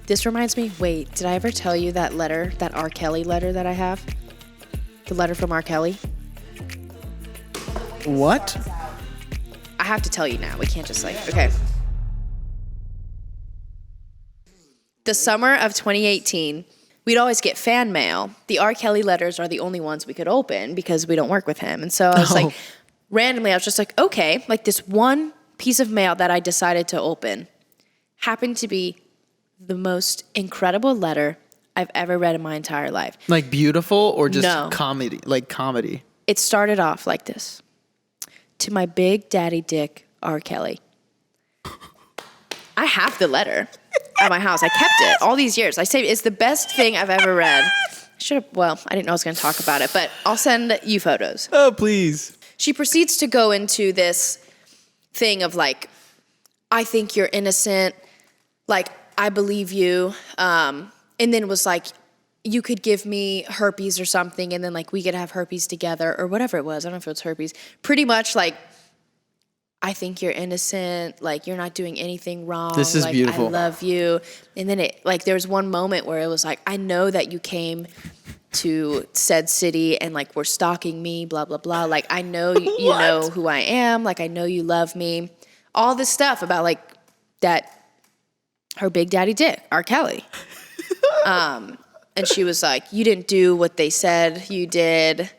This reminds me, wait, did I ever tell you that letter, that R. Kelly letter that I have? The letter from R. Kelly? What? I have to tell you now. We can't just okay. The summer of 2018, we'd always get fan mail. The R. Kelly letters are the only ones we could open because we don't work with him. And so I was randomly, I was just okay, this one piece of mail that I decided to open happened to be the most incredible letter I've ever read in my entire life. Like beautiful or just No. comedy? Like comedy? It started off like this. To my big daddy dick, R. Kelly. I have the letter at my house. I kept it all these years. I say it's the best thing I've ever read. I didn't know I was going to talk about it, but I'll send you photos. Oh, please. She proceeds to go into this thing of I think you're innocent. I believe you. And then was you could give me herpes or something, and then we could have herpes together or whatever it was. I don't know if it was herpes. Pretty much I think you're innocent. You're not doing anything wrong. This is beautiful. I love you. And then there was one moment where it was I know that you came to said city and were stalking me, blah, blah, blah. I know you know who I am. I know you love me. All this stuff about that. Her big daddy dick, R. Kelly. And she was you didn't do what they said you did,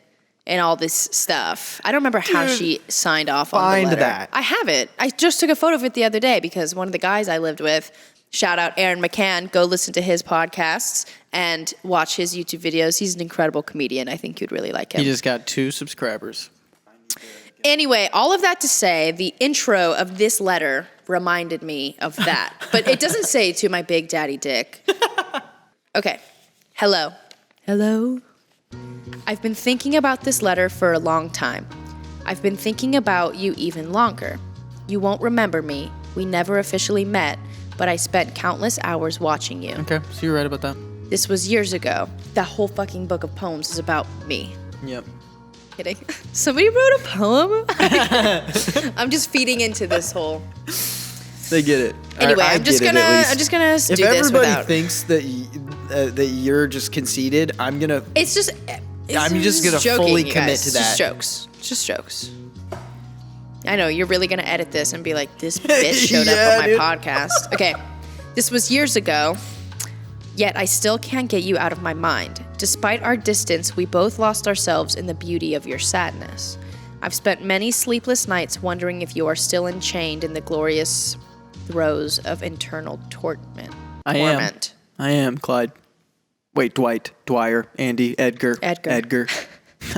and all this stuff. I don't remember how she signed off on the letter. Find that. I have it. I just took a photo of it the other day because one of the guys I lived with, shout out Aaron McCann, go listen to his podcasts and watch his YouTube videos. He's an incredible comedian. I think you'd really like him. He just got 2 subscribers. Anyway, all of that to say, the intro of this letter reminded me of that. But it doesn't say to my big daddy dick. Okay. Hello. Hello. I've been thinking about this letter for a long time. I've been thinking about you even longer. You won't remember me. We never officially met, but I spent countless hours watching you. Okay, so you're right about that. This was years ago. That whole fucking book of poems is about me. Yep. Kidding. Somebody wrote a poem? I'm just feeding into this whole... They get it. Anyway, I'm just gonna do this without... If everybody thinks that that you're just conceited, I'm gonna... It's just... I'm just gonna joking, fully you commit guys. to that. Just jokes. Just jokes. I know, you're really gonna edit this and be like, this bitch showed up on my podcast. Okay, this was years ago, yet I still can't get you out of my mind. Despite our distance, we both lost ourselves in the beauty of your sadness. I've spent many sleepless nights wondering if you are still enchained in the glorious throes of internal torment. I am, Clyde. Wait, Dwight, Dwyer, Andy, Edgar.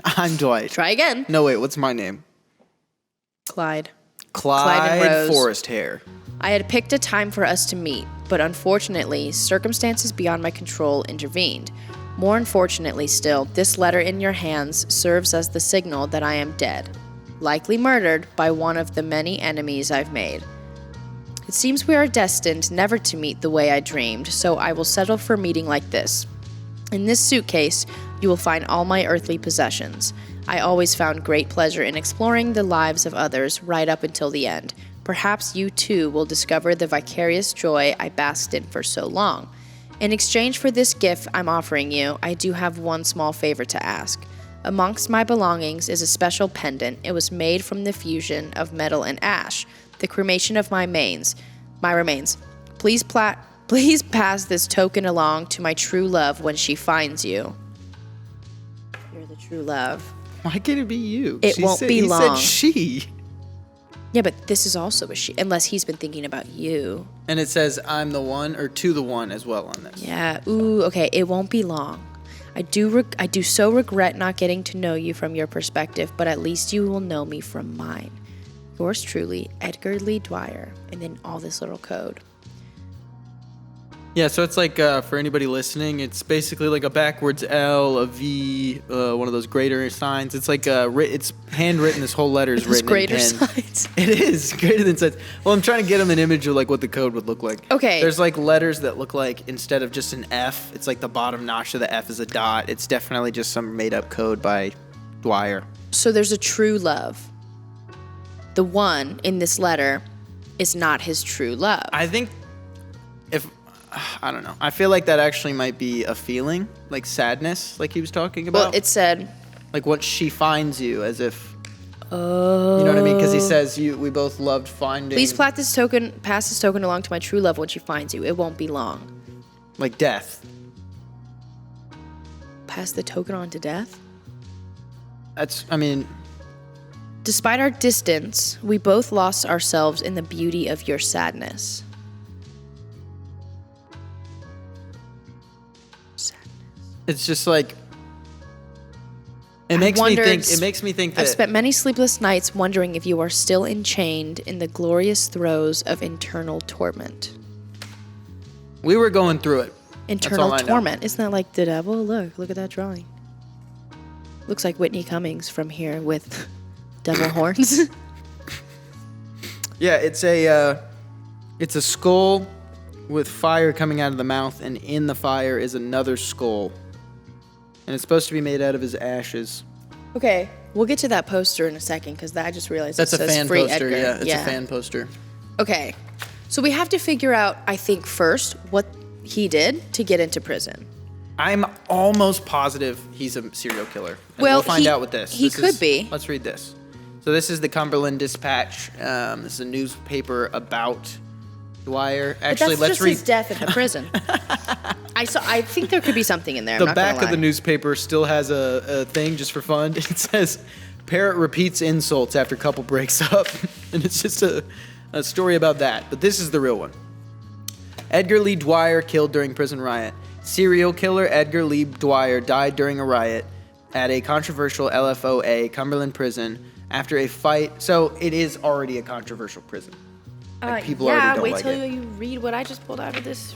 I'm Dwight. Try again. No, wait, what's my name? Clyde. Clyde and Rose. Foresthair. I had picked a time for us to meet, but unfortunately, circumstances beyond my control intervened. More unfortunately still, this letter in your hands serves as the signal that I am dead, likely murdered by one of the many enemies I've made. It seems we are destined never to meet the way I dreamed, so I will settle for meeting like this. In this suitcase, you will find all my earthly possessions. I always found great pleasure in exploring the lives of others right up until the end. Perhaps you too will discover the vicarious joy I basked in for so long. In exchange for this gift I'm offering you, I do have one small favor to ask. Amongst my belongings is a special pendant. It was made from the fusion of metal and ash, the cremation of my remains. Please pass this token along to my true love when she finds you. You're the true love. Why can't it be you? It won't be long. He said she. Yeah, but this is also a she, unless he's been thinking about you. And it says I'm the one, or to the one as well on this. Yeah, ooh, okay, it won't be long. I do so regret not getting to know you from your perspective, but at least you will know me from mine. Yours truly, Edgar Lee Dwyer. And then all this little code. Yeah, so it's like, for anybody listening, it's basically like a backwards L, a V, one of those greater signs. It's like, it's handwritten, this whole letter is written greater in pen. signs. It is, greater than signs. Well, I'm trying to get them an image of like what the code would look like. Okay. There's like letters that look like, instead of just an F, it's like the bottom notch of the F is a dot. It's definitely just some made up code by Dwyer. So there's a true love. The one in this letter is not his true love. I think I don't know. I feel like that actually might be a feeling, like sadness, like he was talking about. Well, it said... Like once she finds you, as if... Oh. You know what I mean? Because he says, we both loved finding... Please pass this token along to my true love when she finds you. It won't be long. Like death. Pass the token on to death? Despite our distance, we both lost ourselves in the beauty of your sadness. It's just like... It makes me think that... I've spent many sleepless nights wondering if you are still enchained in the glorious throes of internal torment. We were going through it. Internal torment. Isn't that like the devil? Look at that drawing. Looks like Whitney Cummings from here with devil horns. Yeah, it's a skull with fire coming out of the mouth, and in the fire is another skull. And it's supposed to be made out of his ashes. Okay, we'll get to that poster in a second, because I just realized that's it says a fan free poster. Edgar. Yeah, it's a fan poster. Okay, so we have to figure out, I think, first what he did to get into prison. I'm almost positive he's a serial killer. And we'll find out with this. He could be. Let's read this. So this is the Cumberland Dispatch. This is a newspaper about Dwyer. Actually, but that's just his death at the prison. I think there could be something in there. The back of the newspaper still has a thing just for fun. It says, "Parrot repeats insults after couple breaks up," and it's just a story about that. But this is the real one. Edgar Lee Dwyer killed during prison riot. Serial killer Edgar Lee Dwyer died during a riot at a controversial LFOA Cumberland prison after a fight. So it is already a controversial prison. Like people already don't like it. Yeah, wait till you read what I just pulled out of this.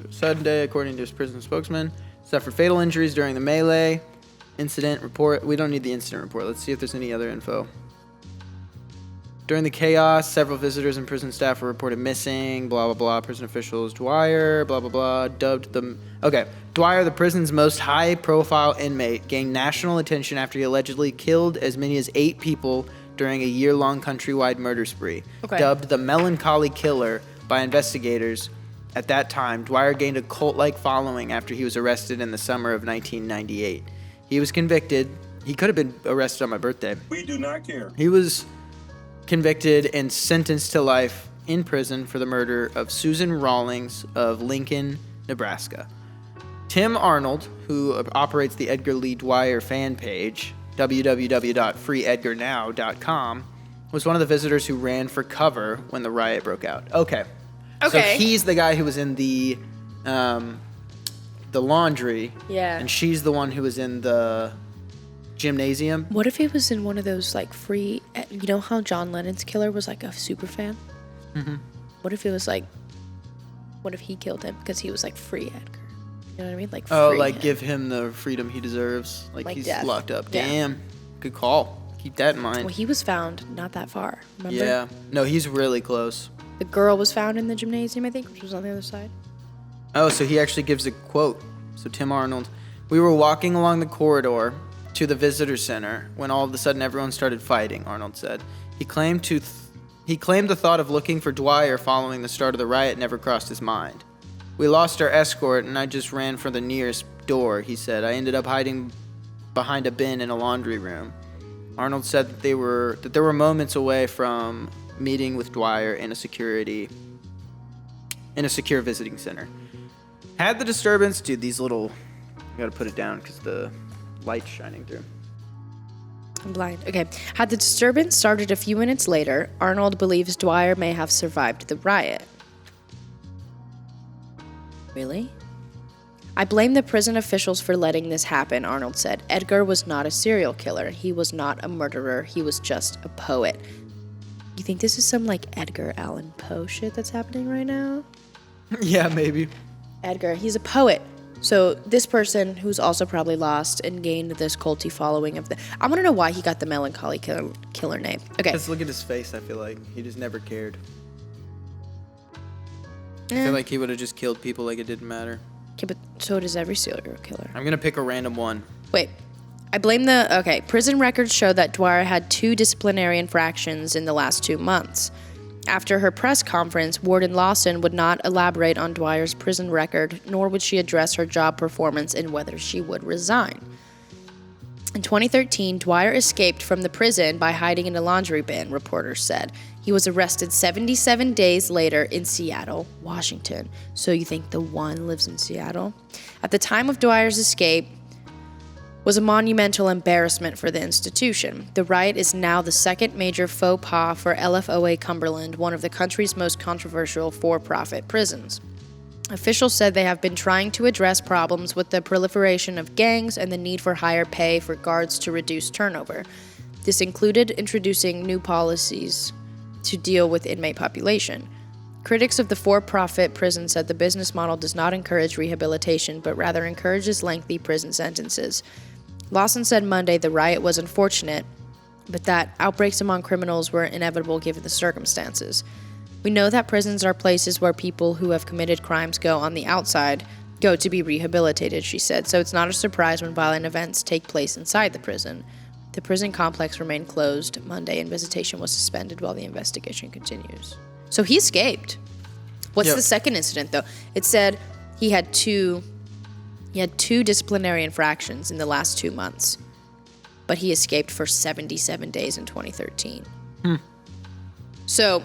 Sunday, according to his prison spokesman, suffered fatal injuries during the melee incident report. We don't need the incident report. Let's see if there's any other info. During the chaos, several visitors and prison staff were reported missing, blah, blah, blah. Prison officials, Dwyer, blah, blah, blah, dubbed them. Okay, Dwyer, the prison's most high-profile inmate, gained national attention after he allegedly killed as many as 8 people during a year-long countrywide murder spree. Okay. Dubbed the Melancholy Killer by investigators at that time, Dwyer gained a cult-like following after he was arrested in the summer of 1998. He was convicted. He could have been arrested on my birthday. We do not care. He was convicted and sentenced to life in prison for the murder of Susan Rawlings of Lincoln, Nebraska. Tim Arnold, who operates the Edgar Lee Dwyer fan page, www.freeedgarnow.com, was one of the visitors who ran for cover when the riot broke out. Okay. So he's the guy who was in the laundry. Yeah. And she's the one who was in the gymnasium. What if he was in one of those like free, you know how John Lennon's killer was like a super fan? Mm-hmm. What if he killed him because he was like free Edgar? You know what I mean? Like like give him the freedom he deserves. Like he's death. Locked up. Yeah. Damn. Good call. Keep that in mind. Well, he was found not that far. Remember? Yeah. No, he's really close. The girl was found in the gymnasium, I think, which was on the other side. Oh, so he actually gives a quote. So Tim Arnold, we were walking along the corridor to the visitor center when all of a sudden everyone started fighting, Arnold said. He claimed the thought of looking for Dwyer following the start of the riot never crossed his mind. We lost our escort and I just ran for the nearest door, he said. I ended up hiding behind a bin in a laundry room. Arnold said that there were moments away from meeting with Dwyer in a secure visiting center. Had the disturbance, dude, these little, I gotta put it down because the light's shining through. I'm blind. Okay. Had the disturbance started a few minutes later, Arnold believes Dwyer may have survived the riot. Really? I blame the prison officials for letting this happen, Arnold said. Edgar was not a serial killer. He was not a murderer. He was just a poet. You think this is some like Edgar Allan Poe shit that's happening right now? Yeah, maybe. Edgar, he's a poet. So this person who's also probably lost and gained this culty following of I want to know why he got the Melancholy killer name. Okay. Just look at his face, I feel like. He just never cared. I feel like he would have just killed people like it didn't matter. Okay, but so does every serial killer. I'm going to pick a random one. Wait. I blame prison records show that Dwyer had 2 disciplinary infractions in the last 2 months. After her press conference, Warden Lawson would not elaborate on Dwyer's prison record, nor would she address her job performance and whether she would resign. In 2013, Dwyer escaped from the prison by hiding in a laundry bin, reporters said. He was arrested 77 days later in Seattle, Washington. So you think the one lives in Seattle? At the time of Dwyer's escape was a monumental embarrassment for the institution. The riot is now the second major faux pas for LFOA Cumberland, one of the country's most controversial for-profit prisons. Officials said they have been trying to address problems with the proliferation of gangs and the need for higher pay for guards to reduce turnover. This included introducing new policies to deal with inmate population. Critics of the for-profit prison said the business model does not encourage rehabilitation, but rather encourages lengthy prison sentences. Lawson said Monday the riot was unfortunate, but that outbreaks among criminals were inevitable given the circumstances. We know that prisons are places where people who have committed crimes go on the outside, go to be rehabilitated, she said, so it's not a surprise when violent events take place inside the prison. The prison complex remained closed Monday and visitation was suspended while the investigation continues. So he escaped. What's the second incident, though? It said he had two disciplinary infractions in the last 2 months, but he escaped for 77 days in 2013. So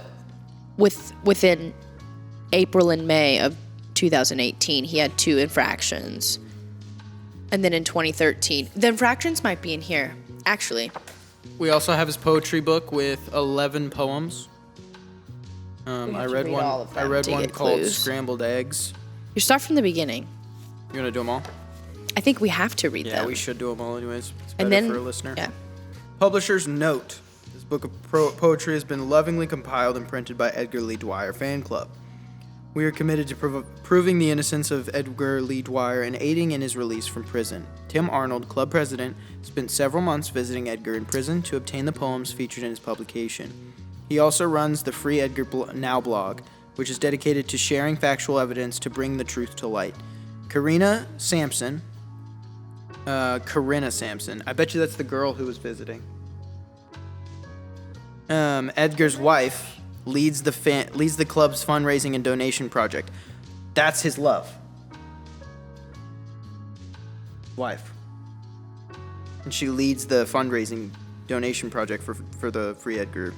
within April and May of 2018, he had 2 infractions. And then in 2013, the infractions might be in here, actually. We also have his poetry book with 11 poems. I read one called Scrambled Eggs. You start from the beginning. You want to do them all? I think we have to read them. Yeah, we should do them all anyways. It's better for a listener. Yeah. Publisher's note. This book of poetry has been lovingly compiled and printed by Edgar Lee Dwyer Fan Club. We are committed to proving the innocence of Edgar Lee Dwyer and aiding in his release from prison. Tim Arnold, club president, spent several months visiting Edgar in prison to obtain the poems featured in his publication. He also runs the Free Edgar Now blog, which is dedicated to sharing factual evidence to bring the truth to light. Corinna Sampson. I bet you that's the girl who was visiting. Edgar's wife leads the club's fundraising and donation project. That's his love. Wife. And she leads the fundraising donation project for the Free Edgar.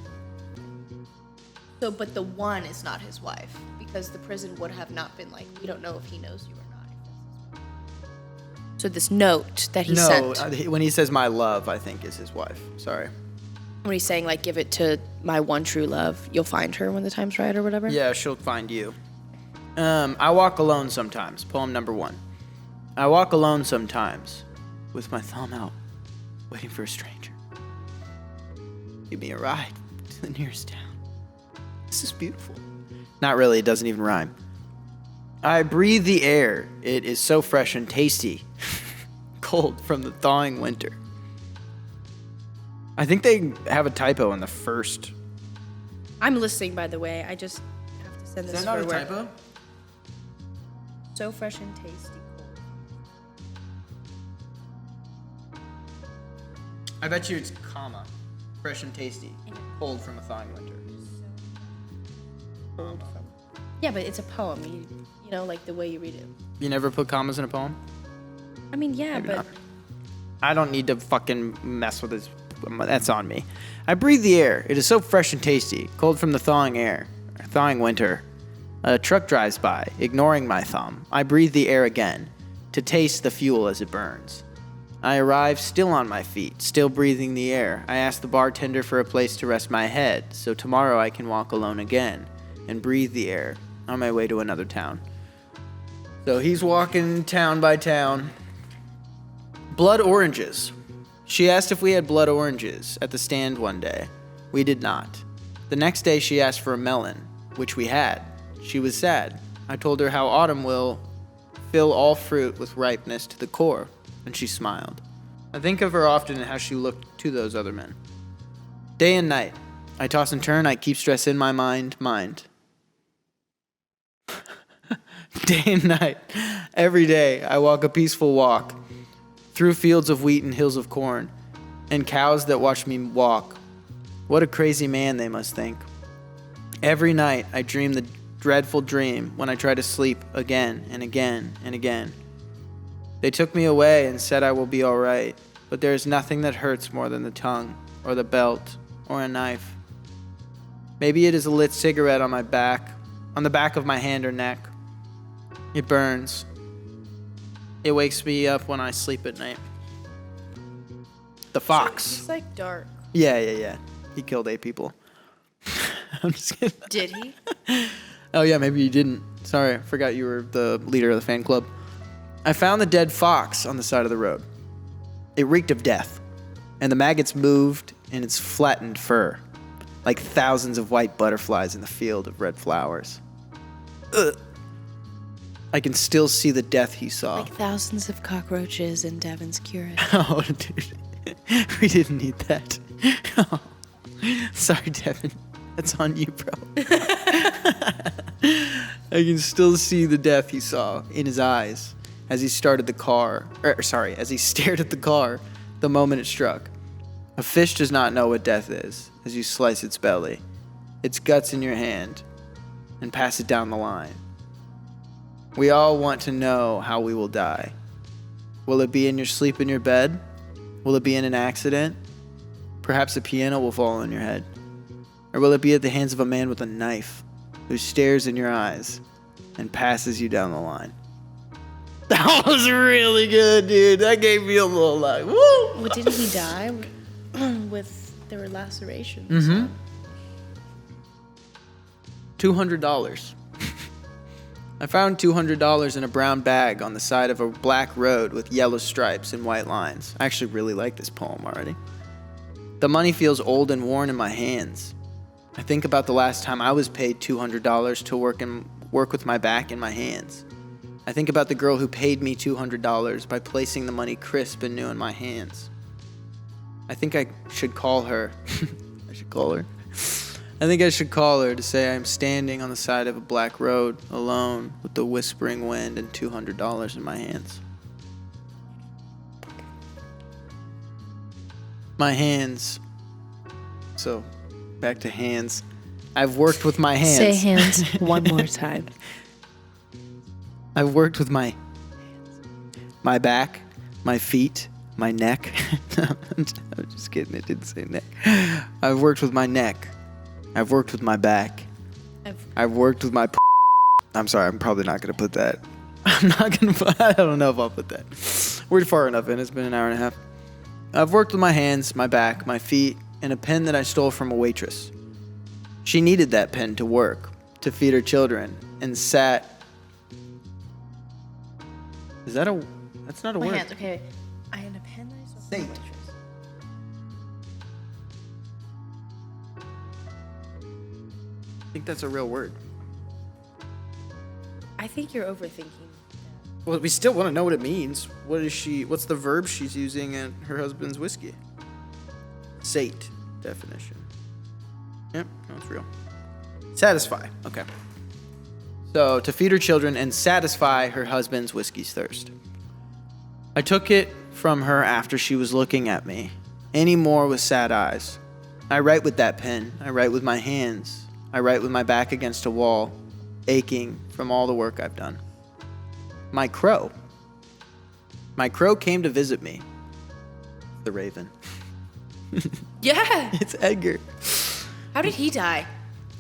So, but the one is not his wife, because the prison would have not been like, we don't know if he knows you or not. So this note that he sent. No, when he says my love, I think is his wife. Sorry. When he's saying, like, give it to my one true love, you'll find her when the time's right or whatever? Yeah, she'll find you. I walk alone sometimes. Poem number 1. I walk alone sometimes, with my thumb out, waiting for a stranger. Give me a ride to the nearest town. This is beautiful. Not really, it doesn't even rhyme. I breathe the air. It is so fresh and tasty. Cold from the thawing winter. I think they have a typo in the first. I'm listening, by the way. I just have to send this. Is that not a work. typo? So fresh and tasty. I bet you it's comma. Fresh and tasty. Cold from a thawing winter. Yeah, but it's a poem. You know, like the way you read it. You never put commas in a poem? I mean, yeah, Maybe but not. I don't need to fucking mess with this. That's on me. I breathe the air. It is so fresh and tasty. Cold from the thawing air. Thawing winter. A truck drives by, ignoring my thumb. I breathe the air again, to taste the fuel as it burns. I arrive still on my feet, still breathing the air. I ask the bartender for a place to rest my head, so tomorrow I can walk alone again and breathe the air on my way to another town. So he's walking town by town. Blood oranges. She asked if we had blood oranges at the stand one day. We did not. The next day she asked for a melon, which we had. She was sad. I told her how autumn will fill all fruit with ripeness to the core, and she smiled. I think of her often and how she looked to those other men. Day and night, I toss and turn, I keep stress in my mind. Day and night, every day, I walk a peaceful walk through fields of wheat and hills of corn, and cows that watch me walk. What a crazy man, they must think. Every night I dream the dreadful dream when I try to sleep again and again and again. They took me away and said I will be all right, but there is nothing that hurts more than the tongue or the belt or a knife. Maybe it is a lit cigarette on my back, on the back of my hand or neck. It burns. It wakes me up when I sleep at night. The fox. It's like dark. Yeah. He killed 8 people. I'm just kidding. Did he? Oh, yeah, maybe you didn't. Sorry, I forgot you were the leader of the fan club. I found the dead fox on the side of the road. It reeked of death, and the maggots moved in its flattened fur, like thousands of white butterflies in the field of red flowers. Ugh. I can still see the death he saw. Like thousands of cockroaches in Devin's curate. Oh, dude. We didn't need that. Oh. Sorry, Devin. That's on you, bro. I can still see the death he saw in his eyes as he started the car. As he stared at the car the moment it struck. A fish does not know what death is as you slice its belly, its guts in your hand, and pass it down the line. We all want to know how we will die. Will it be in your sleep in your bed? Will it be in an accident? Perhaps a piano will fall on your head. Or will it be at the hands of a man with a knife who stares in your eyes and passes you down the line? That was really good, dude. That gave me a little like, woo! Well, didn't he die there were lacerations? Mm-hmm. $200. I found $200 in a brown bag on the side of a black road with yellow stripes and white lines. I actually really like this poem already. The money feels old and worn in my hands. I think about the last time I was paid $200 to work with my back and my hands. I think about the girl who paid me $200 by placing the money crisp and new in my hands. I think I should call her. I think I should call her to say I'm standing on the side of a black road, alone, with the whispering wind and $200 in my hands. My hands. So, back to hands. I've worked with my hands. Say hands one more time. I've worked with my back, my feet, my neck. I'm just kidding, it didn't say neck. I've worked with my neck. I've worked with my back. I've worked with my... I'm sorry, I'm probably not going to put that. I don't know if I'll put that. We're far enough in, it's been an hour and a half. I've worked with my hands, my back, my feet, and a pen that I stole from a waitress. She needed that pen to work, to feed her children, and sat... That's not a my word. hands, okay. I had a pen that I stole from a waitress. I think that's a real word. I think you're overthinking. Well, we still want to know what it means. What's the verb she's using in her husband's whiskey? Sate definition. Yep, that's real. Satisfy. Okay. So, to feed her children and satisfy her husband's whiskey's thirst. I took it from her after she was looking at me, any more with sad eyes. I write with that pen. I write with my hands. I write with my back against a wall, aching from all the work I've done. My crow came to visit me. The raven. Yeah. It's Edgar. How did he die?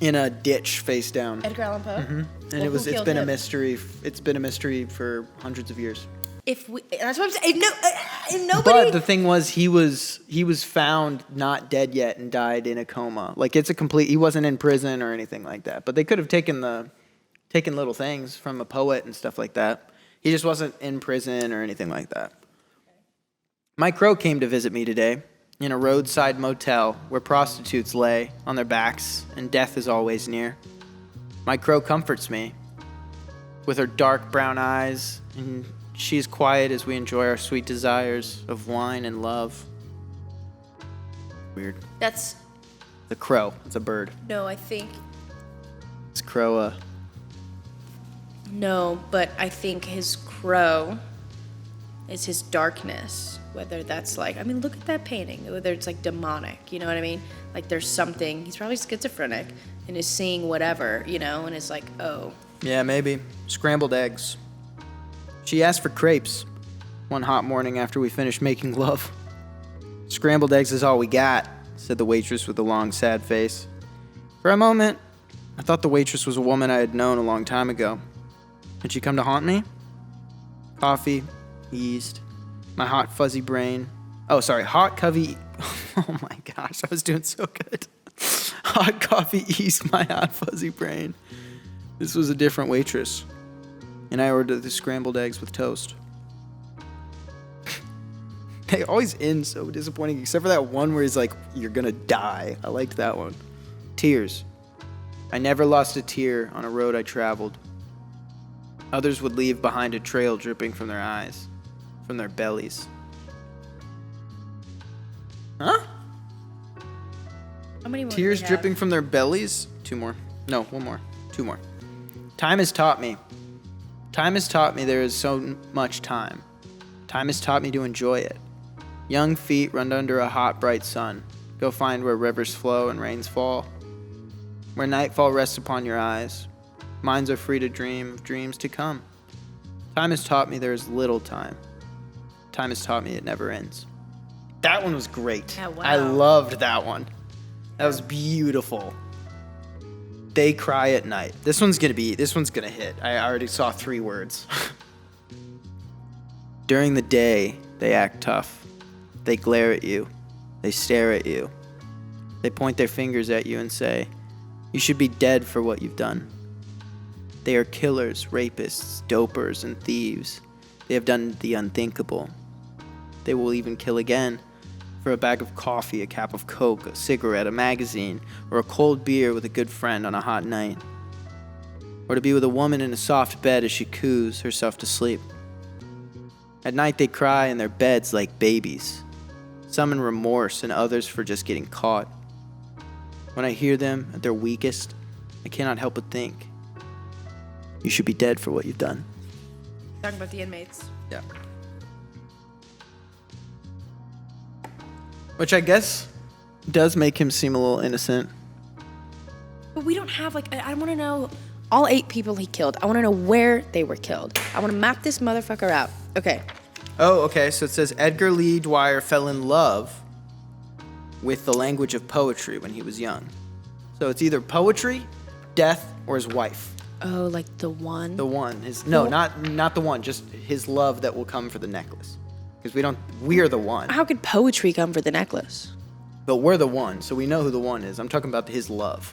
In a ditch, face down. Edgar Allan Poe? Mm-hmm. And Well, it's been a mystery. It's been a mystery for hundreds of years. That's what I'm saying. If nobody. But the thing was, he was found not dead yet and died in a coma. Like, it's a complete. He wasn't in prison or anything like that. But they could have taken little things from a poet and stuff like that. He just wasn't in prison or anything like that. My crow came to visit me today in a roadside motel where prostitutes lay on their backs and death is always near. My crow comforts me with her dark brown eyes, and she is quiet as we enjoy our sweet desires of wine and love. Weird. That's... The crow. It's a bird. No, I think... It's crow, No, but I think his crow is his darkness. Whether that's like... I mean, look at that painting. Whether it's like demonic, you know what I mean? Like there's something... He's probably schizophrenic. and is seeing whatever, and it's like, oh. Yeah, maybe. Scrambled eggs. She asked for crepes one hot morning after we finished making love. Scrambled eggs is all we got, said the waitress with a long, sad face. For a moment, I thought the waitress was a woman I had known a long time ago. Had she come to haunt me? Coffee eased my hot, fuzzy brain. Hot coffee. Oh my gosh, I was doing so good. Hot coffee eased my hot, fuzzy brain. This was a different waitress, and I ordered the scrambled eggs with toast. They always end so disappointing, except for that one where he's like, you're gonna die. I liked that one. Tears. I never lost a tear on a road I traveled. Others would leave behind a trail dripping from their eyes, from their bellies. Huh? How many more Tears do we have? dripping from their bellies? Two more. No, one more. Two more. Time has taught me. Time has taught me there is so much time. Time has taught me to enjoy it. Young feet run under a hot, bright sun. Go find where rivers flow and rains fall. Where nightfall rests upon your eyes. Minds are free to dream of dreams to come. Time has taught me there is little time. Time has taught me it never ends. That one was great. Oh, wow. I loved that one. That was beautiful. They cry at night. This one's gonna hit. I already saw 3 words. During the day, they act tough. They glare at you. They stare at you. They point their fingers at you and say, you should be dead for what you've done. They are killers, rapists, dopers, and thieves. They have done the unthinkable. They will even kill again for a bag of coffee, a cap of Coke, a cigarette, a magazine, or a cold beer with a good friend on a hot night. Or to be with a woman in a soft bed as she coos herself to sleep. At night they cry in their beds like babies, some in remorse and others for just getting caught. When I hear them at their weakest, I cannot help but think, you should be dead for what you've done. Talking about the inmates. Yeah. Which I guess does make him seem a little innocent. But we don't have, I want to know all 8 people he killed. I want to know where they were killed. I want to map this motherfucker out. Okay. Oh, okay. So it says Edgar Lee Dwyer fell in love with the language of poetry when he was young. So it's either poetry, death, or his wife. Oh, like the one? The one. Not the one. Just his love that will come for the necklace. Because we're the one. How could poetry come for the necklace? But we're the one, so we know who the one is. I'm talking about his love.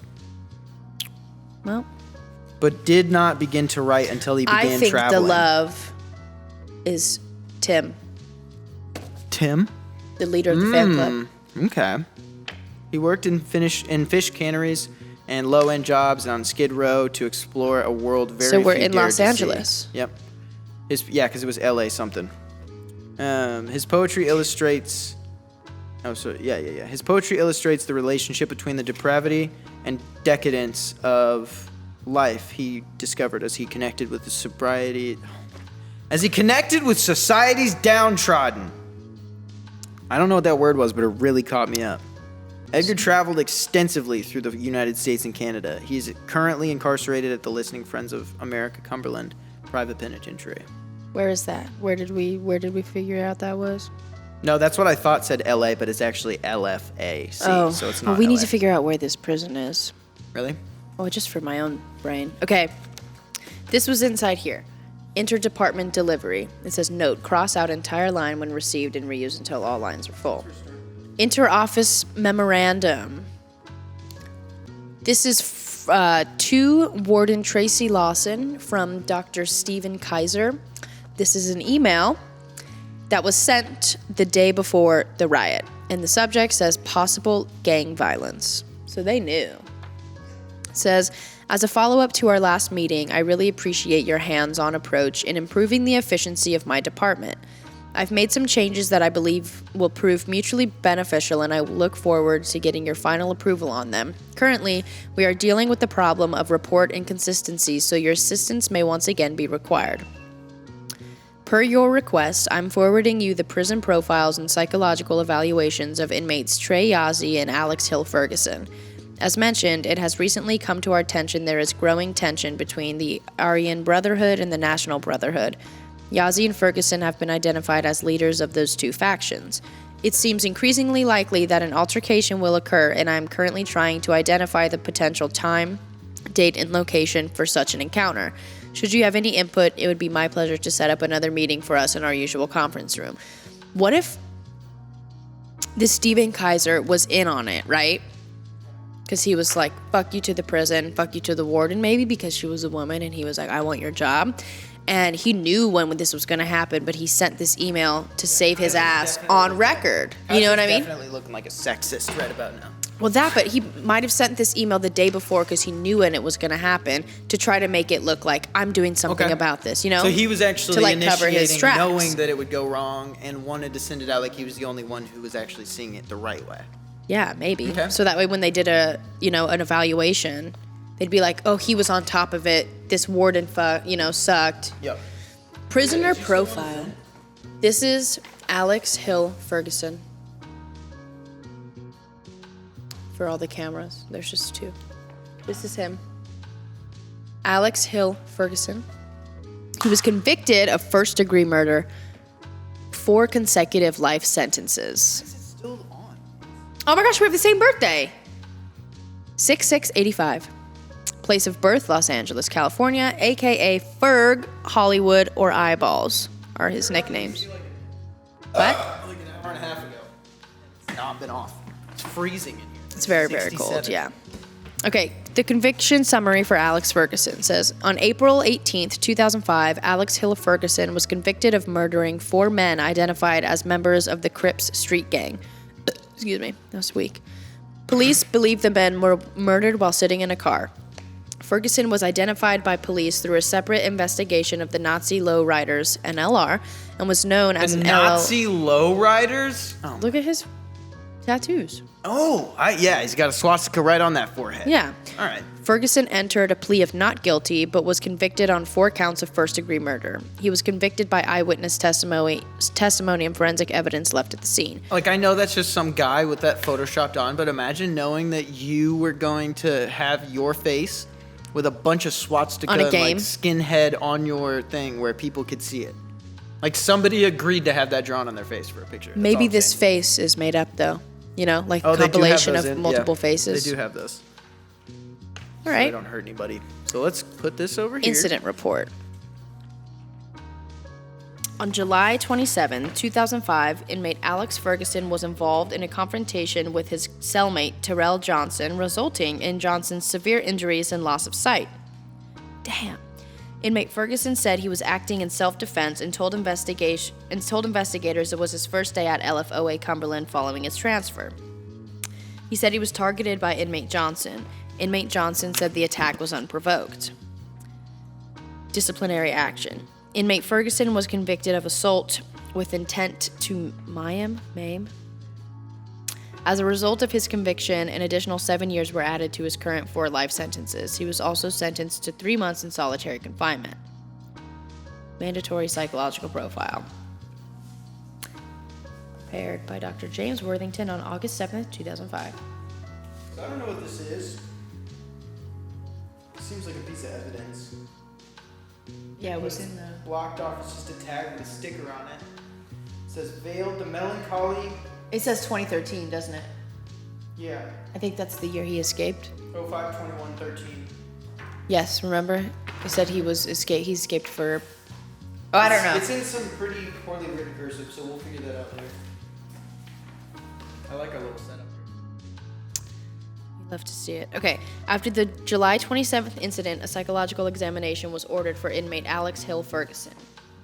Well. But did not begin to write until he began traveling. I think the love is Tim. Tim? The leader of the fan club. Okay. He worked in fish canneries and low-end jobs on Skid Row to explore a world very few So we're in dared Los to Angeles. see. Yep. Because it was L.A. something. His poetry illustrates... His poetry illustrates the relationship between the depravity and decadence of life he discovered as he connected with society's downtrodden. I don't know what that word was, but it really caught me up. Edgar traveled extensively through the United States and Canada. He is currently incarcerated at the Listening Friends of America Cumberland Private Penitentiary. Where is that? Where did we figure out that was? No, that's what I thought said LA, but it's actually LFAC, so it's not we LA. need to figure out where this prison is. Really? Oh, just for my own brain. Okay. This was inside here. Interdepartment delivery. It says, note, cross out entire line when received and reuse until all lines are full. Interoffice memorandum. This is to Warden Tracy Lawson from Dr. Stephen Kaiser. This is an email that was sent the day before the riot, and the subject says possible gang violence. So they knew. It says, as a follow-up to our last meeting, I really appreciate your hands-on approach in improving the efficiency of my department. I've made some changes that I believe will prove mutually beneficial, and I look forward to getting your final approval on them. Currently, we are dealing with the problem of report inconsistencies, so your assistance may once again be required. Per your request, I'm forwarding you the prison profiles and psychological evaluations of inmates Trey Yazzie and Alex Hill Ferguson. As mentioned, it has recently come to our attention there is growing tension between the Aryan Brotherhood and the National Brotherhood. Yazzie and Ferguson have been identified as leaders of those two factions. It seems increasingly likely that an altercation will occur, and I am currently trying to identify the potential time, date, and location for such an encounter. Should you have any input, it would be my pleasure to set up another meeting for us in our usual conference room. What if this Stephen Kaiser was in on it, right? Because he was like, fuck you to the prison, fuck you to the warden, maybe because she was a woman, and he was like, I want your job. And he knew when this was going to happen, but he sent this email to save his ass on record. You know what I mean? Definitely looking like a sexist right about now. Well, but he might have sent this email the day before because he knew when it was going to happen to try to make it look like I'm doing something about this, you know? So he was actually to, like, cover his initiating, tracks. knowing that it would go wrong and wanted to send it out like he was the only one who was actually seeing it the right way. Yeah, maybe. Okay. So that way when they did an evaluation, they'd be like, oh, he was on top of it. This warden, sucked. Yep. Prisoner profile. This is Alex Hill Ferguson. For all the cameras, there's just two. This is him. Alex Hill Ferguson. He was convicted of first-degree murder, 4 consecutive life sentences. Is it still on? Oh my gosh, we have the same birthday. 6/6/85. Place of birth, Los Angeles, California, a.k.a. Ferg, Hollywood, or Eyeballs are his nicknames. What? Like an hour and a half ago. It's not been off. It's freezing in here. It's very, very cold, 67. yeah. Okay, the conviction summary for Alex Ferguson says, on April 18th, 2005, Alex Hill Ferguson was convicted of murdering 4 men identified as members of the Crips street gang. Excuse me, that was weak. Police believe the men were murdered while sitting in a car. Ferguson was identified by police through a separate investigation of the Nazi lowriders, NLR, and was known as The an Nazi lowriders? Oh. Look at his tattoos. Oh, he's got a swastika right on that forehead. Yeah. All right. Ferguson entered a plea of not guilty, but was convicted on 4 counts of first-degree murder. He was convicted by eyewitness testimony and forensic evidence left at the scene. Like, I know that's just some guy with that photoshopped on, but imagine knowing that you were going to have your face with a bunch of swastika On a and, game? like, skinhead on your thing where people could see it. Like, somebody agreed to have that drawn on their face for a picture. That's all Maybe I'm this saying. face is made up, though. You know, like Oh, a they do have compilation those of in- multiple yeah, faces. They do have those. All So right. they don't hurt anybody. So let's put this over here. Incident report. On July 27, 2005, inmate Alex Ferguson was involved in a confrontation with his cellmate Terrell Johnson, resulting in Johnson's severe injuries and loss of sight. Damn. Inmate Ferguson said he was acting in self-defense and told investigators it was his first day at LFOA Cumberland following his transfer. He said he was targeted by inmate Johnson. Inmate Johnson said the attack was unprovoked. Disciplinary action. Inmate Ferguson was convicted of assault with intent to maim. As a result of his conviction, an additional 7 years were added to his current 4 life sentences. He was also sentenced to 3 months in solitary confinement. Mandatory psychological profile. Prepared by Dr. James Worthington on August 7th, 2005. So I don't know what this is. It seems like a piece of evidence. Yeah, it was in the... Blocked off. It's just a tag with a sticker on it. It says veiled the melancholy. It says 2013, doesn't it? Yeah. I think that's the year he escaped. 05/21/13. Yes, remember? He said he escaped for... Oh, I don't know. It's in some pretty poorly written cursive, so we'll figure that out later. I like our little setup here. You'd love to see it. Okay. After the July 27th incident, a psychological examination was ordered for inmate Alex Hill Ferguson.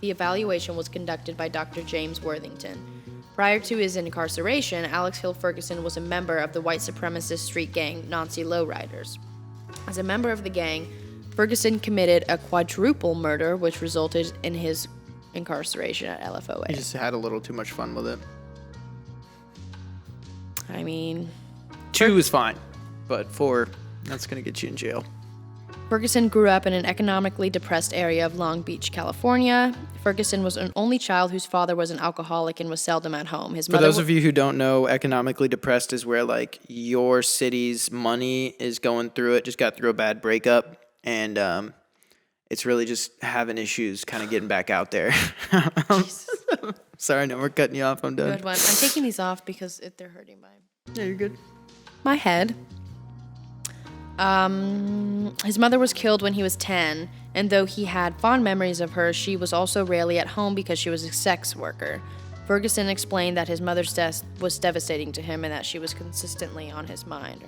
The evaluation was conducted by Dr. James Worthington. Prior to his incarceration, Alex Hill Ferguson was a member of the white supremacist street gang Nazi Lowriders. As a member of the gang, Ferguson committed a quadruple murder, which resulted in his incarceration at LFOA. He just had a little too much fun with it. I mean... 2 is fine, but 4, that's going to get you in jail. Ferguson grew up in an economically depressed area of Long Beach, California. Ferguson was an only child whose father was an alcoholic and was seldom at home. His For mother those of you who don't know, economically depressed is where like your city's money is going through it, just got through a bad breakup, and it's really just having issues kind of getting back out there. Sorry, no, we're cutting you off. I'm done. Good one. I'm taking these off because they're hurting Yeah, you're good. my head. His mother was killed when he was 10, and though he had fond memories of her, she was also rarely at home because she was a sex worker. Ferguson explained that his mother's death was devastating to him and that she was constantly on his mind.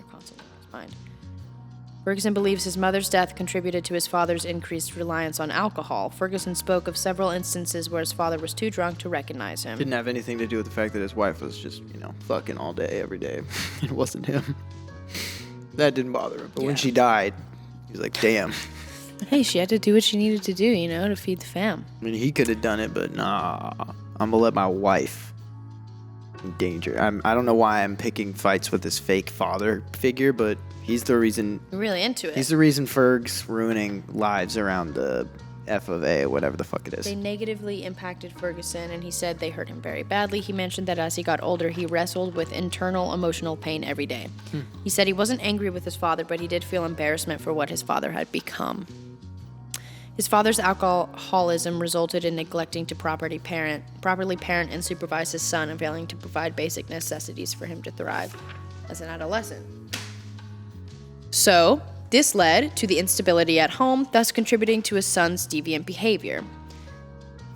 Ferguson believes his mother's death contributed to his father's increased reliance on alcohol. Ferguson spoke of several instances where his father was too drunk to recognize him. Didn't have anything to do with the fact that his wife was just, fucking all day, every day. It wasn't him. That didn't bother him. But when she died, he was like, damn. Hey, she had to do what she needed to do, to feed the fam. I mean, he could have done it, but nah. I'm going to let my wife in danger. I don't know why I'm picking fights with this fake father figure, but he's the reason. You're really into it. He's the reason Ferg's ruining lives around the F of A, whatever the fuck it is. They negatively impacted Ferguson, and he said they hurt him very badly. He mentioned that as he got older, he wrestled with internal emotional pain every day. He said he wasn't angry with his father, but he did feel embarrassment for what his father had become. His father's alcoholism resulted in neglecting to properly parent and supervise his son and failing to provide basic necessities for him to thrive as an adolescent. So, this led to the instability at home, thus contributing to his son's deviant behavior.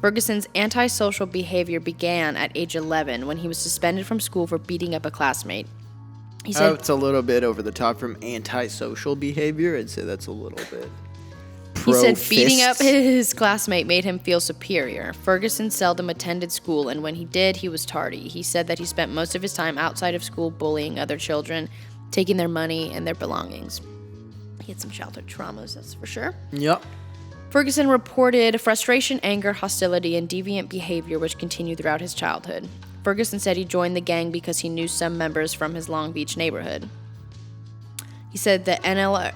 Ferguson's antisocial behavior began at age 11 when he was suspended from school for beating up a classmate. He said, it's a little bit over the top from antisocial behavior. I'd say that's a little bit. He said beating up his classmate made him feel superior. Ferguson seldom attended school, and when he did, he was tardy. He said that he spent most of his time outside of school bullying other children, taking their money and their belongings. He had some childhood traumas, that's for sure. Yep. Ferguson reported frustration, anger, hostility, and deviant behavior which continued throughout his childhood. Ferguson said he joined the gang because he knew some members from his Long Beach neighborhood. He said that NLR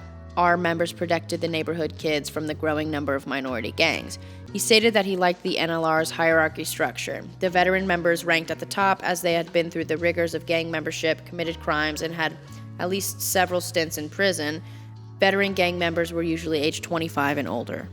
members protected the neighborhood kids from the growing number of minority gangs. He stated that he liked the NLR's hierarchy structure. The veteran members ranked at the top as they had been through the rigors of gang membership, committed crimes, and had at least several stints in prison. Veteran gang members were usually aged 25 and older.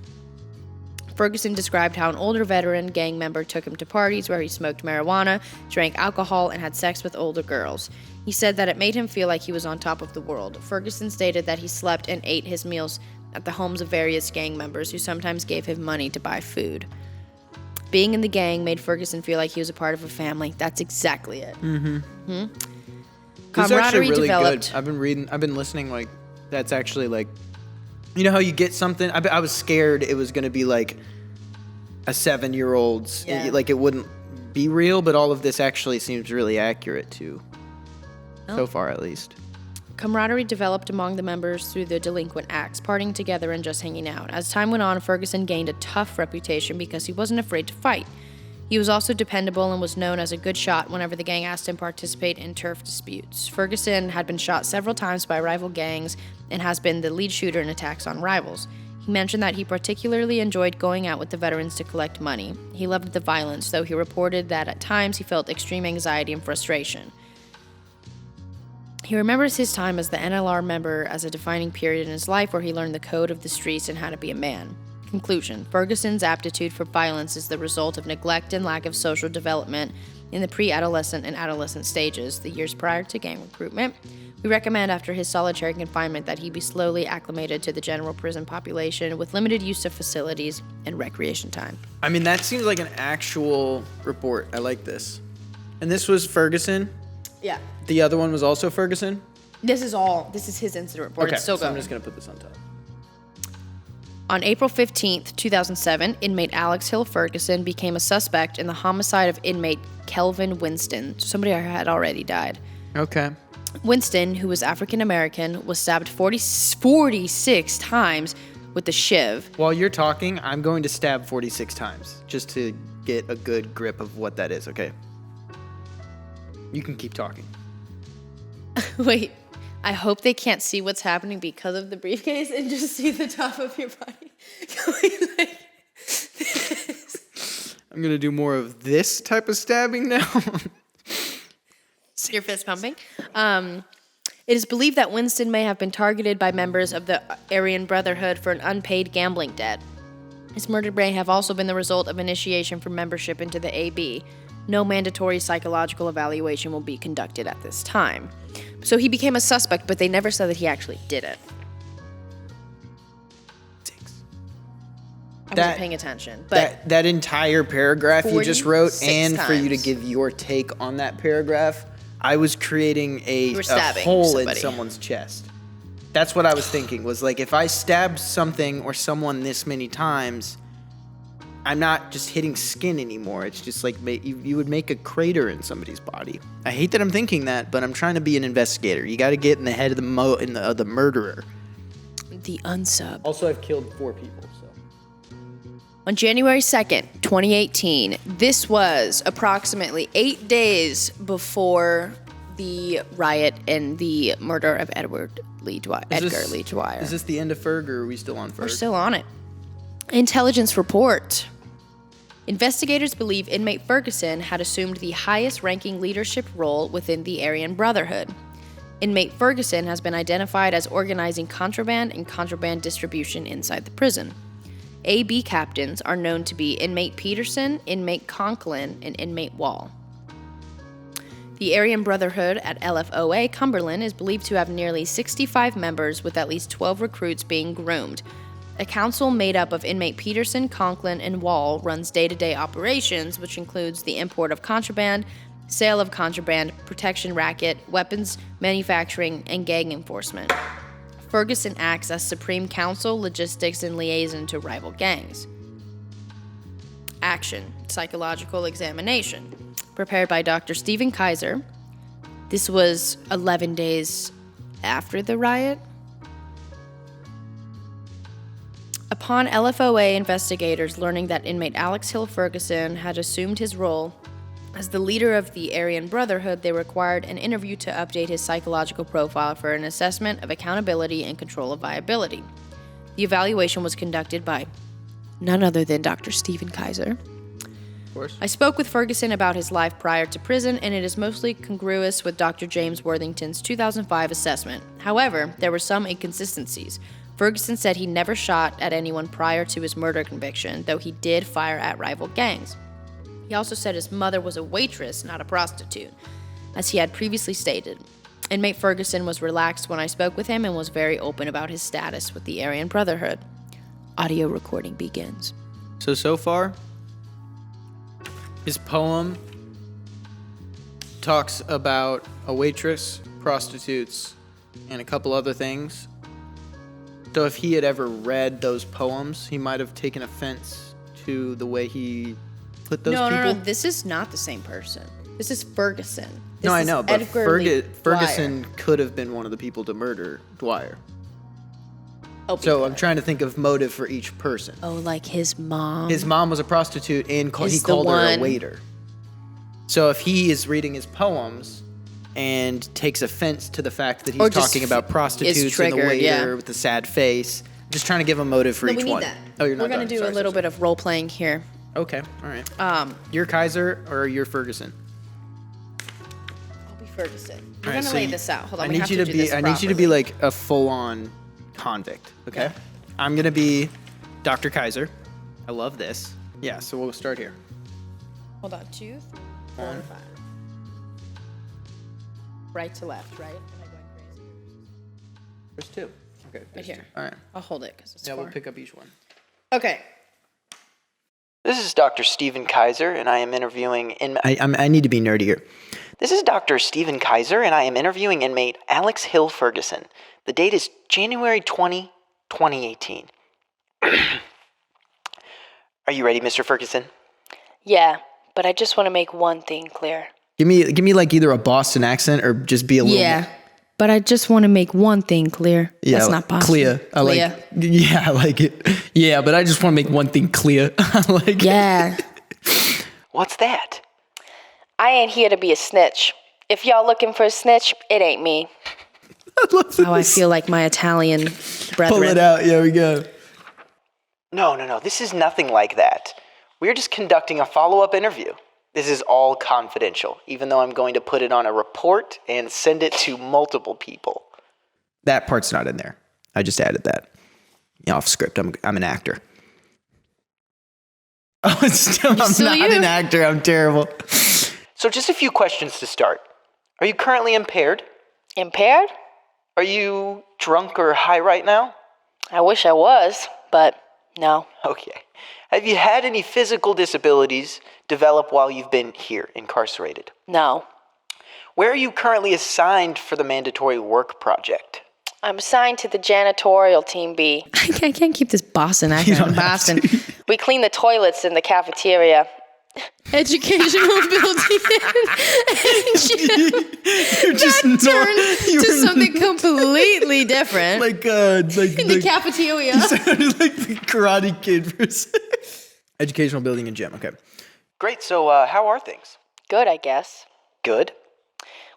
Ferguson described how an older veteran gang member took him to parties where he smoked marijuana, drank alcohol, and had sex with older girls. He said that it made him feel like he was on top of the world. Ferguson stated that he slept and ate his meals at the homes of various gang members who sometimes gave him money to buy food. Being in the gang made Ferguson feel like he was a part of a family. That's exactly it. Mm-hmm. Camaraderie really developed. Good. I've been listening, like, that's actually, like, you know how you get something? I was scared it was going to be, like, a 7-year-old's, like, it wouldn't be real, but all of this actually seems really accurate, too. So far, at least. Camaraderie developed among the members through the delinquent acts, partying together and just hanging out. As time went on, Ferguson gained a tough reputation because he wasn't afraid to fight. He was also dependable and was known as a good shot whenever the gang asked him to participate in turf disputes. Ferguson had been shot several times by rival gangs and has been the lead shooter in attacks on rivals. He mentioned that he particularly enjoyed going out with the veterans to collect money. He loved the violence, though he reported that at times he felt extreme anxiety and frustration. He remembers his time as the NLR member as a defining period in his life where he learned the code of the streets and how to be a man. Conclusion: Ferguson's aptitude for violence is the result of neglect and lack of social development in the pre-adolescent and adolescent stages, the years prior to gang recruitment. We recommend after his solitary confinement that he be slowly acclimated to the general prison population with limited use of facilities and recreation time. I mean, that seems like an actual report. I like this. And this was Ferguson? Yeah. The other one was also Ferguson? This is his incident report. Okay, It's still so I'm going. just going to put this on top. On April 15th, 2007, inmate Alex Hill Ferguson became a suspect in the homicide of inmate Kelvin Winston. Somebody had already died. Okay. Winston, who was African American, was stabbed 46 times with the shiv. While you're talking, I'm going to stab 46 times just to get a good grip of what that is, okay? You can keep talking. Wait, I hope they can't see what's happening because of the briefcase and just see the top of your body going like this. I'm going to do more of this type of stabbing now. Your fist pumping. It is believed that Winston may have been targeted by members of the Aryan Brotherhood for an unpaid gambling debt. His murder may have also been the result of initiation for membership into the AB. No mandatory psychological evaluation will be conducted at this time. So he became a suspect, but they never said that he actually did it. I wasn't paying attention. But that entire paragraph you just wrote, and times. for you to give your take on that paragraph, I was creating a hole somebody in someone's chest. That's what I was thinking, was like, if I stabbed something or someone this many times, I'm not just hitting skin anymore. It's just like you would make a crater in somebody's body. I hate that I'm thinking that, but I'm trying to be an investigator. You got to get in the head of the murderer. The unsub. Also, I've killed 4 people, so. On January 2nd, 2018, this was approximately 8 days before the riot and the murder of Edgar Lee Dwyer. Is this the end of Ferg, or are we still on Ferg? We're still on it. Intelligence report. Investigators believe inmate Ferguson had assumed the highest-ranking leadership role within the Aryan Brotherhood. Inmate Ferguson has been identified as organizing contraband and contraband distribution inside the prison. AB captains are known to be inmate Peterson, inmate Conklin, and inmate Wall. The Aryan Brotherhood at LFOA Cumberland is believed to have nearly 65 members, with at least 12 recruits being groomed. A council made up of inmate Peterson, Conklin, and Wall runs day-to-day operations, which includes the import of contraband, sale of contraband, protection racket, weapons manufacturing, and gang enforcement. Ferguson acts as supreme counsel, logistics, and liaison to rival gangs. Action: psychological examination. Prepared by Dr. Stephen Kaiser. This was 11 days after the riot. Upon LFOA investigators learning that inmate Alex Hill Ferguson had assumed his role as the leader of the Aryan Brotherhood, they required an interview to update his psychological profile for an assessment of accountability and control of viability. The evaluation was conducted by none other than Dr. Stephen Kaiser. Of course. I spoke with Ferguson about his life prior to prison, and it is mostly congruous with Dr. James Worthington's 2005 assessment. However, there were some inconsistencies. Ferguson said he never shot at anyone prior to his murder conviction, though he did fire at rival gangs. He also said his mother was a waitress, not a prostitute, as he had previously stated. Inmate Ferguson was relaxed when I spoke with him and was very open about his status with the Aryan Brotherhood. Audio recording begins. So far, his poem talks about a waitress, prostitutes, and a couple other things. So if he had ever read those poems, he might have taken offense to the way he put those people. No, this is not the same person. This is Ferguson. This I is know, but Edgar Ferguson could have been one of the people to murder Dwyer. Oh, So I'm trying to think of motive for each person. Oh, like his mom. His mom was a prostitute, and he Is called the her a one- waiter. So if he is reading his poems and takes offense to the fact that Or he's just talking about prostitutes and the triggered, waiter yeah. with the sad face, I'm just trying to give a motive for No, each we need one. that. Oh, you're not We're going done. to do Sorry, a little sorry, bit of role playing here. sorry. Okay, all right. You're Kaiser or you're Ferguson? I'll be Ferguson. We're All right, going to so lay this out. Hold on, I we need have you to to do be. this I need you to be properly. like a full-on convict. Okay. Yeah. I'm gonna be Dr. Kaiser. I love this. Yeah. So we'll start here. Hold on, 2, 3, 4, 5. Right to left, right? Am I going crazy? There's 2. Okay. Right there's here. 2. All right. I'll hold it because it's Yeah, far. we'll pick up each one. Okay. This is Dr. Stephen Kaiser, and I am interviewing. I need to be nerdy here. This is Dr. Stephen Kaiser, and I am interviewing inmate Alex Hill Ferguson. The date is January 20, 2018. Are you ready, Mr. Ferguson? Yeah, but I just want to make one thing clear. Give me like either a Boston accent or just be a little. Yeah, but I just want to make one thing clear. Yeah, That's not possible. clear. I like. Yeah, I like it. Yeah, but I just want to make one thing clear. I like. Yeah. What's that? I ain't here to be a snitch. If y'all looking for a snitch, it ain't me. How I feel like my Italian brethren. Pull it out. Yeah, we go. No. This is nothing like that. We're just conducting a follow-up interview. This is all confidential, even though I'm going to put it on a report and send it to multiple people. That part's not in there. I just added that. Off script. I'm an actor. Oh, I'm not an actor. I'm terrible. So just a few questions to start. Are you currently impaired? Impaired? Are you drunk or high right now? I wish I was, but no. Okay. Have you had any physical disabilities develop while you've been here, incarcerated? No. Where are you currently assigned for the mandatory work project? I'm assigned to the janitorial team B. I can't keep this Boston accent in Boston. We clean the toilets in the cafeteria. Educational building and gym. You're just Turned to something completely different. in the cafeteria. You sounded like the Karate Kid for a second. Educational building and gym. Okay. Great. So how are things? Good, I guess. Good.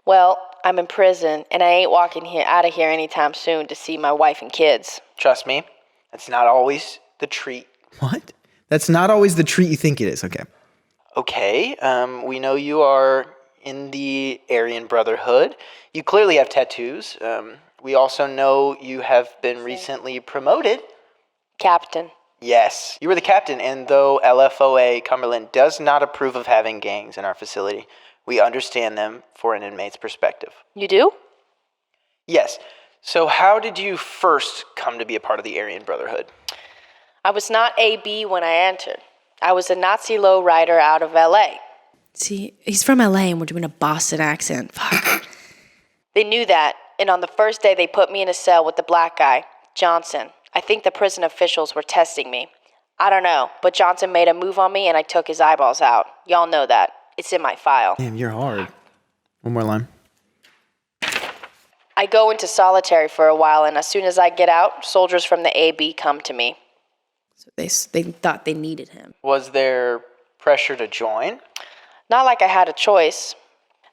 Well, I'm in prison, and I ain't walking out of here anytime soon to see my wife and kids. Trust me, that's not always the treat. What? That's not always the treat you think it is. Okay. Okay, we know you are in the Aryan Brotherhood. You clearly have tattoos. We also know you have been recently promoted. Captain. Yes, you were the captain, and though LFOA Cumberland does not approve of having gangs in our facility, we understand them for an inmate's perspective. You do? Yes. So how did you first come to be a part of the Aryan Brotherhood? I was not AB when I entered. I was a Nazi lowrider out of LA. See, he's from LA and we're doing a Boston accent. Fuck. They knew that, and on the first day they put me in a cell with the black guy, Johnson. I think the prison officials were testing me. I don't know, but Johnson made a move on me and I took his eyeballs out. Y'all know that. It's in my file. Damn, you're hard. One more line. I go into solitary for a while, and as soon as I get out, soldiers from the AB come to me. So they thought they needed him. Was there pressure to join? Not like I had a choice.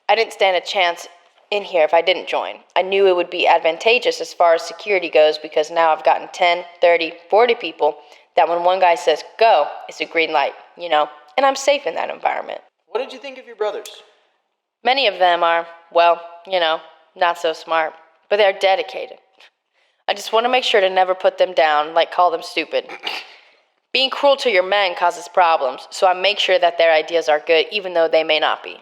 I didn't stand a chance in here if I didn't join. I knew it would be advantageous as far as security goes because now I've gotten 10, 30, 40 people that when one guy says go, it's a green light, and I'm safe in that environment. What did you think of your brothers? Many of them are, not so smart, but they're dedicated. I just want to make sure to never put them down, like call them stupid. Being cruel to your men causes problems, so I make sure that their ideas are good, even though they may not be.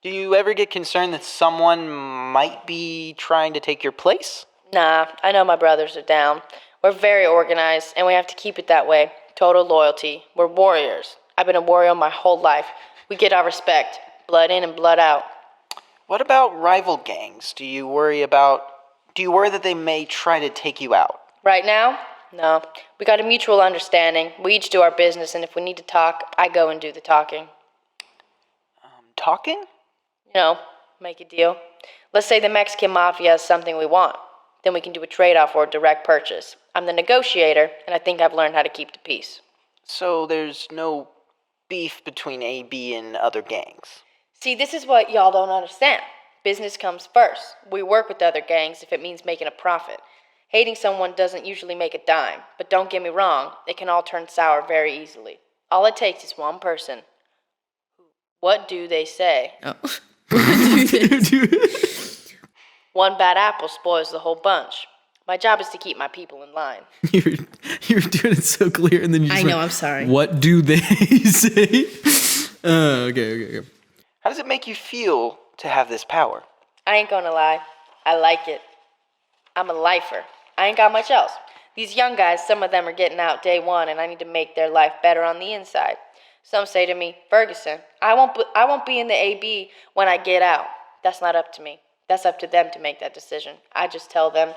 Do you ever get concerned that someone might be trying to take your place? Nah, I know my brothers are down. We're very organized, and we have to keep it that way. Total loyalty. We're warriors. I've been a warrior my whole life. We get our respect. Blood in and blood out. What about rival gangs? Do you worry that they may try to take you out? Right now? No. We got a mutual understanding. We each do our business, and if we need to talk, I go and do the talking. Talking? Make a deal. Let's say the Mexican Mafia has something we want. Then we can do a trade-off or a direct purchase. I'm the negotiator, and I think I've learned how to keep the peace. So there's no beef between AB and other gangs? See, this is what y'all don't understand. Business comes first. We work with other gangs if it means making a profit. Hating someone doesn't usually make a dime, but don't get me wrong, it can all turn sour very easily. All it takes is one person. What do they say? Oh. One bad apple spoils the whole bunch. My job is to keep my people in line. You're doing it so clear, and then you. I know. I'm sorry. What do they say? Okay. How does it make you feel to have this power? I ain't gonna lie. I like it. I'm a lifer. I ain't got much else. These young guys, some of them are getting out day one, and I need to make their life better on the inside. Some say to me, Ferguson, I won't be in the AB when I get out. That's not up to me. That's up to them to make that decision. I just tell them,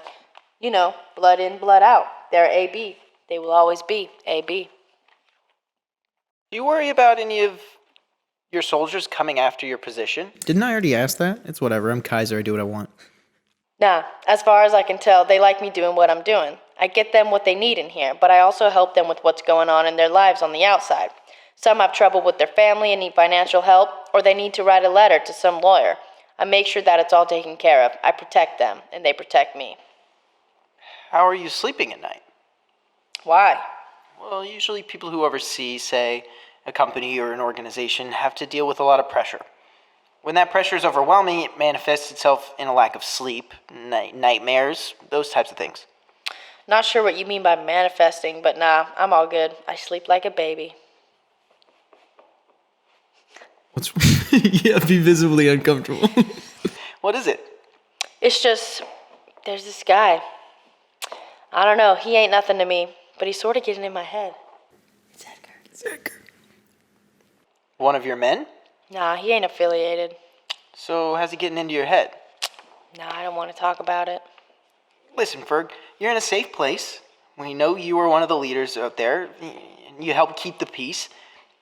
blood in, blood out. They're AB. They will always be AB. Do you worry about any of your soldiers coming after your position? Didn't I already ask that? It's whatever. I'm Kaiser. I do what I want. Nah, as far as I can tell, they like me doing what I'm doing. I get them what they need in here, but I also help them with what's going on in their lives on the outside. Some have trouble with their family and need financial help, or they need to write a letter to some lawyer. I make sure that it's all taken care of. I protect them, and they protect me. How are you sleeping at night? Why? Well, usually people who oversee, say, a company or an organization have to deal with a lot of pressure. When that pressure is overwhelming, it manifests itself in a lack of sleep, nightmares, those types of things. Not sure what you mean by manifesting, but nah, I'm all good. I sleep like a baby. What's yeah, be visibly uncomfortable. What is it? It's just, there's this guy. I don't know, he ain't nothing to me, but he's sort of getting in my head. It's Edgar. It's Edgar. One of your men? Nah, he ain't affiliated. So how's he getting into your head? Nah, I don't want to talk about it. Listen, Ferg, you're in a safe place. We know you are one of the leaders out there, and you help keep the peace.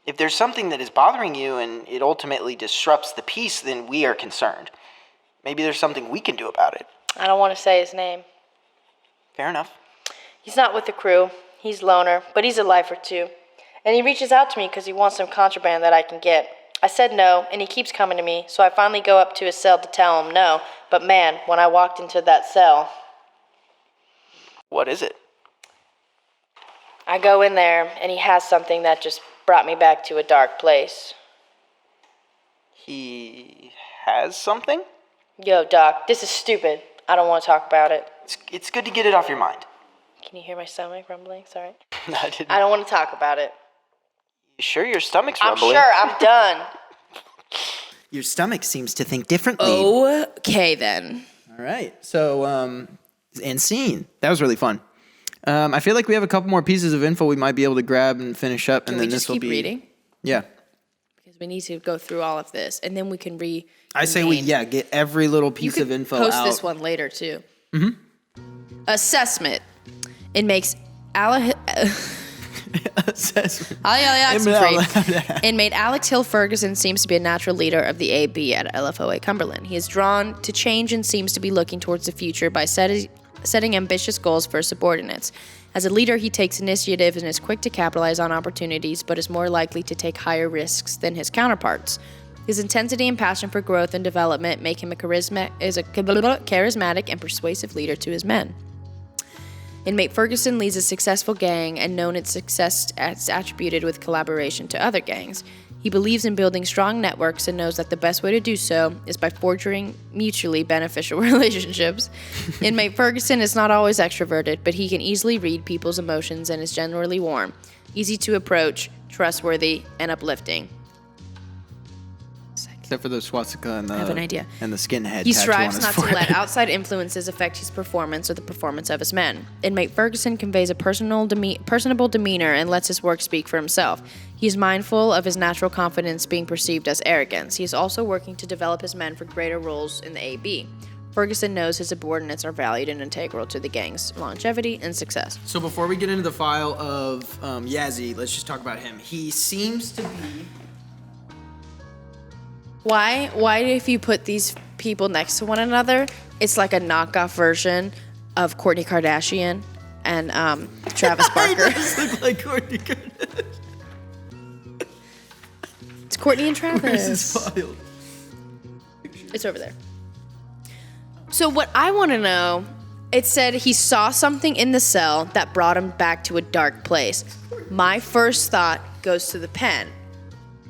If there's something that is bothering you and it ultimately disrupts the peace, then we are concerned. Maybe there's something we can do about it. I don't want to say his name. Fair enough. He's not with the crew. He's loner, but he's a lifer too. And he reaches out to me because he wants some contraband that I can get. I said no, and he keeps coming to me, so I finally go up to his cell to tell him no. But man, when I walked into that cell... What is it? I go in there, and he has something that just brought me back to a dark place. He has something? Yo, Doc, this is stupid. I don't want to talk about it. It's good to get it off your mind. Can you hear my stomach rumbling? Sorry. I didn't. I don't want to talk about it. You sure your stomach's I'm rumbling? sure. I'm done. Your stomach seems to think differently. Okay, then. All right. So, and scene. That was really fun. I feel like we have a couple more pieces of info we might be able to grab and finish up, Can and we then just this will keep be reading? Yeah. Because we need to go through all of this, and then we can I say we get every little piece of info post out. this one later too. Mm-hmm. Assessment. It makes Inmate Alex Hill Ferguson seems to be a natural leader of the AB at LFOA Cumberland. He is drawn to change and seems to be looking towards the future by setting ambitious goals for his subordinates. As a leader, he takes initiative and is quick to capitalize on opportunities, but is more likely to take higher risks than his counterparts. His intensity and passion for growth and development make him a charismatic and persuasive leader to his men. Inmate Ferguson leads a successful gang and known its success as attributed with collaboration to other gangs. He believes in building strong networks and knows that the best way to do so is by forging mutually beneficial relationships. Inmate Ferguson is not always extroverted, but he can easily read people's emotions and is generally warm, easy to approach, trustworthy, and uplifting. Except for the swastika and the, I have an idea. And the skinhead He tattoo strives on his not to forehead. let outside influences affect his performance or the performance of his men. Inmate Ferguson conveys a personable demeanor and lets his work speak for himself. He is mindful of his natural confidence being perceived as arrogance. He is also working to develop his men for greater roles in the AB. Ferguson knows his subordinates are valued and integral to the gang's longevity and success. So before we get into the file of Yazzie, let's just talk about him. He seems to be... Why if you put these people next to one another, it's like a knockoff version of Kourtney Kardashian and Travis Barker. He does look like Kourtney Kardashian. It's Kourtney and Travis. Where's his file? It's over there. So what I want to know, it said he saw something in the cell that brought him back to a dark place. My first thought goes to the pen.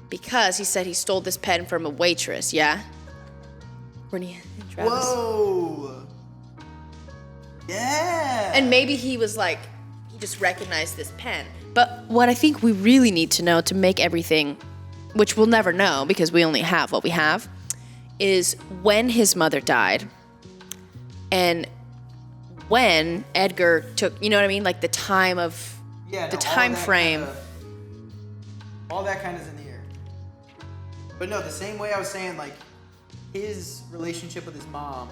Because he said he stole this pen from a waitress, yeah? Kourtney and Travis. Whoa. Yeah. And maybe he was like, he just recognized this pen. But what I think we really need to know to make everything, which we'll never know because we only have what we have, is when his mother died and when Edgar took, you know what I mean? Like the time of, the time frame. All that kind of is in the air. But no, the same way I was saying, like, his relationship with his mom.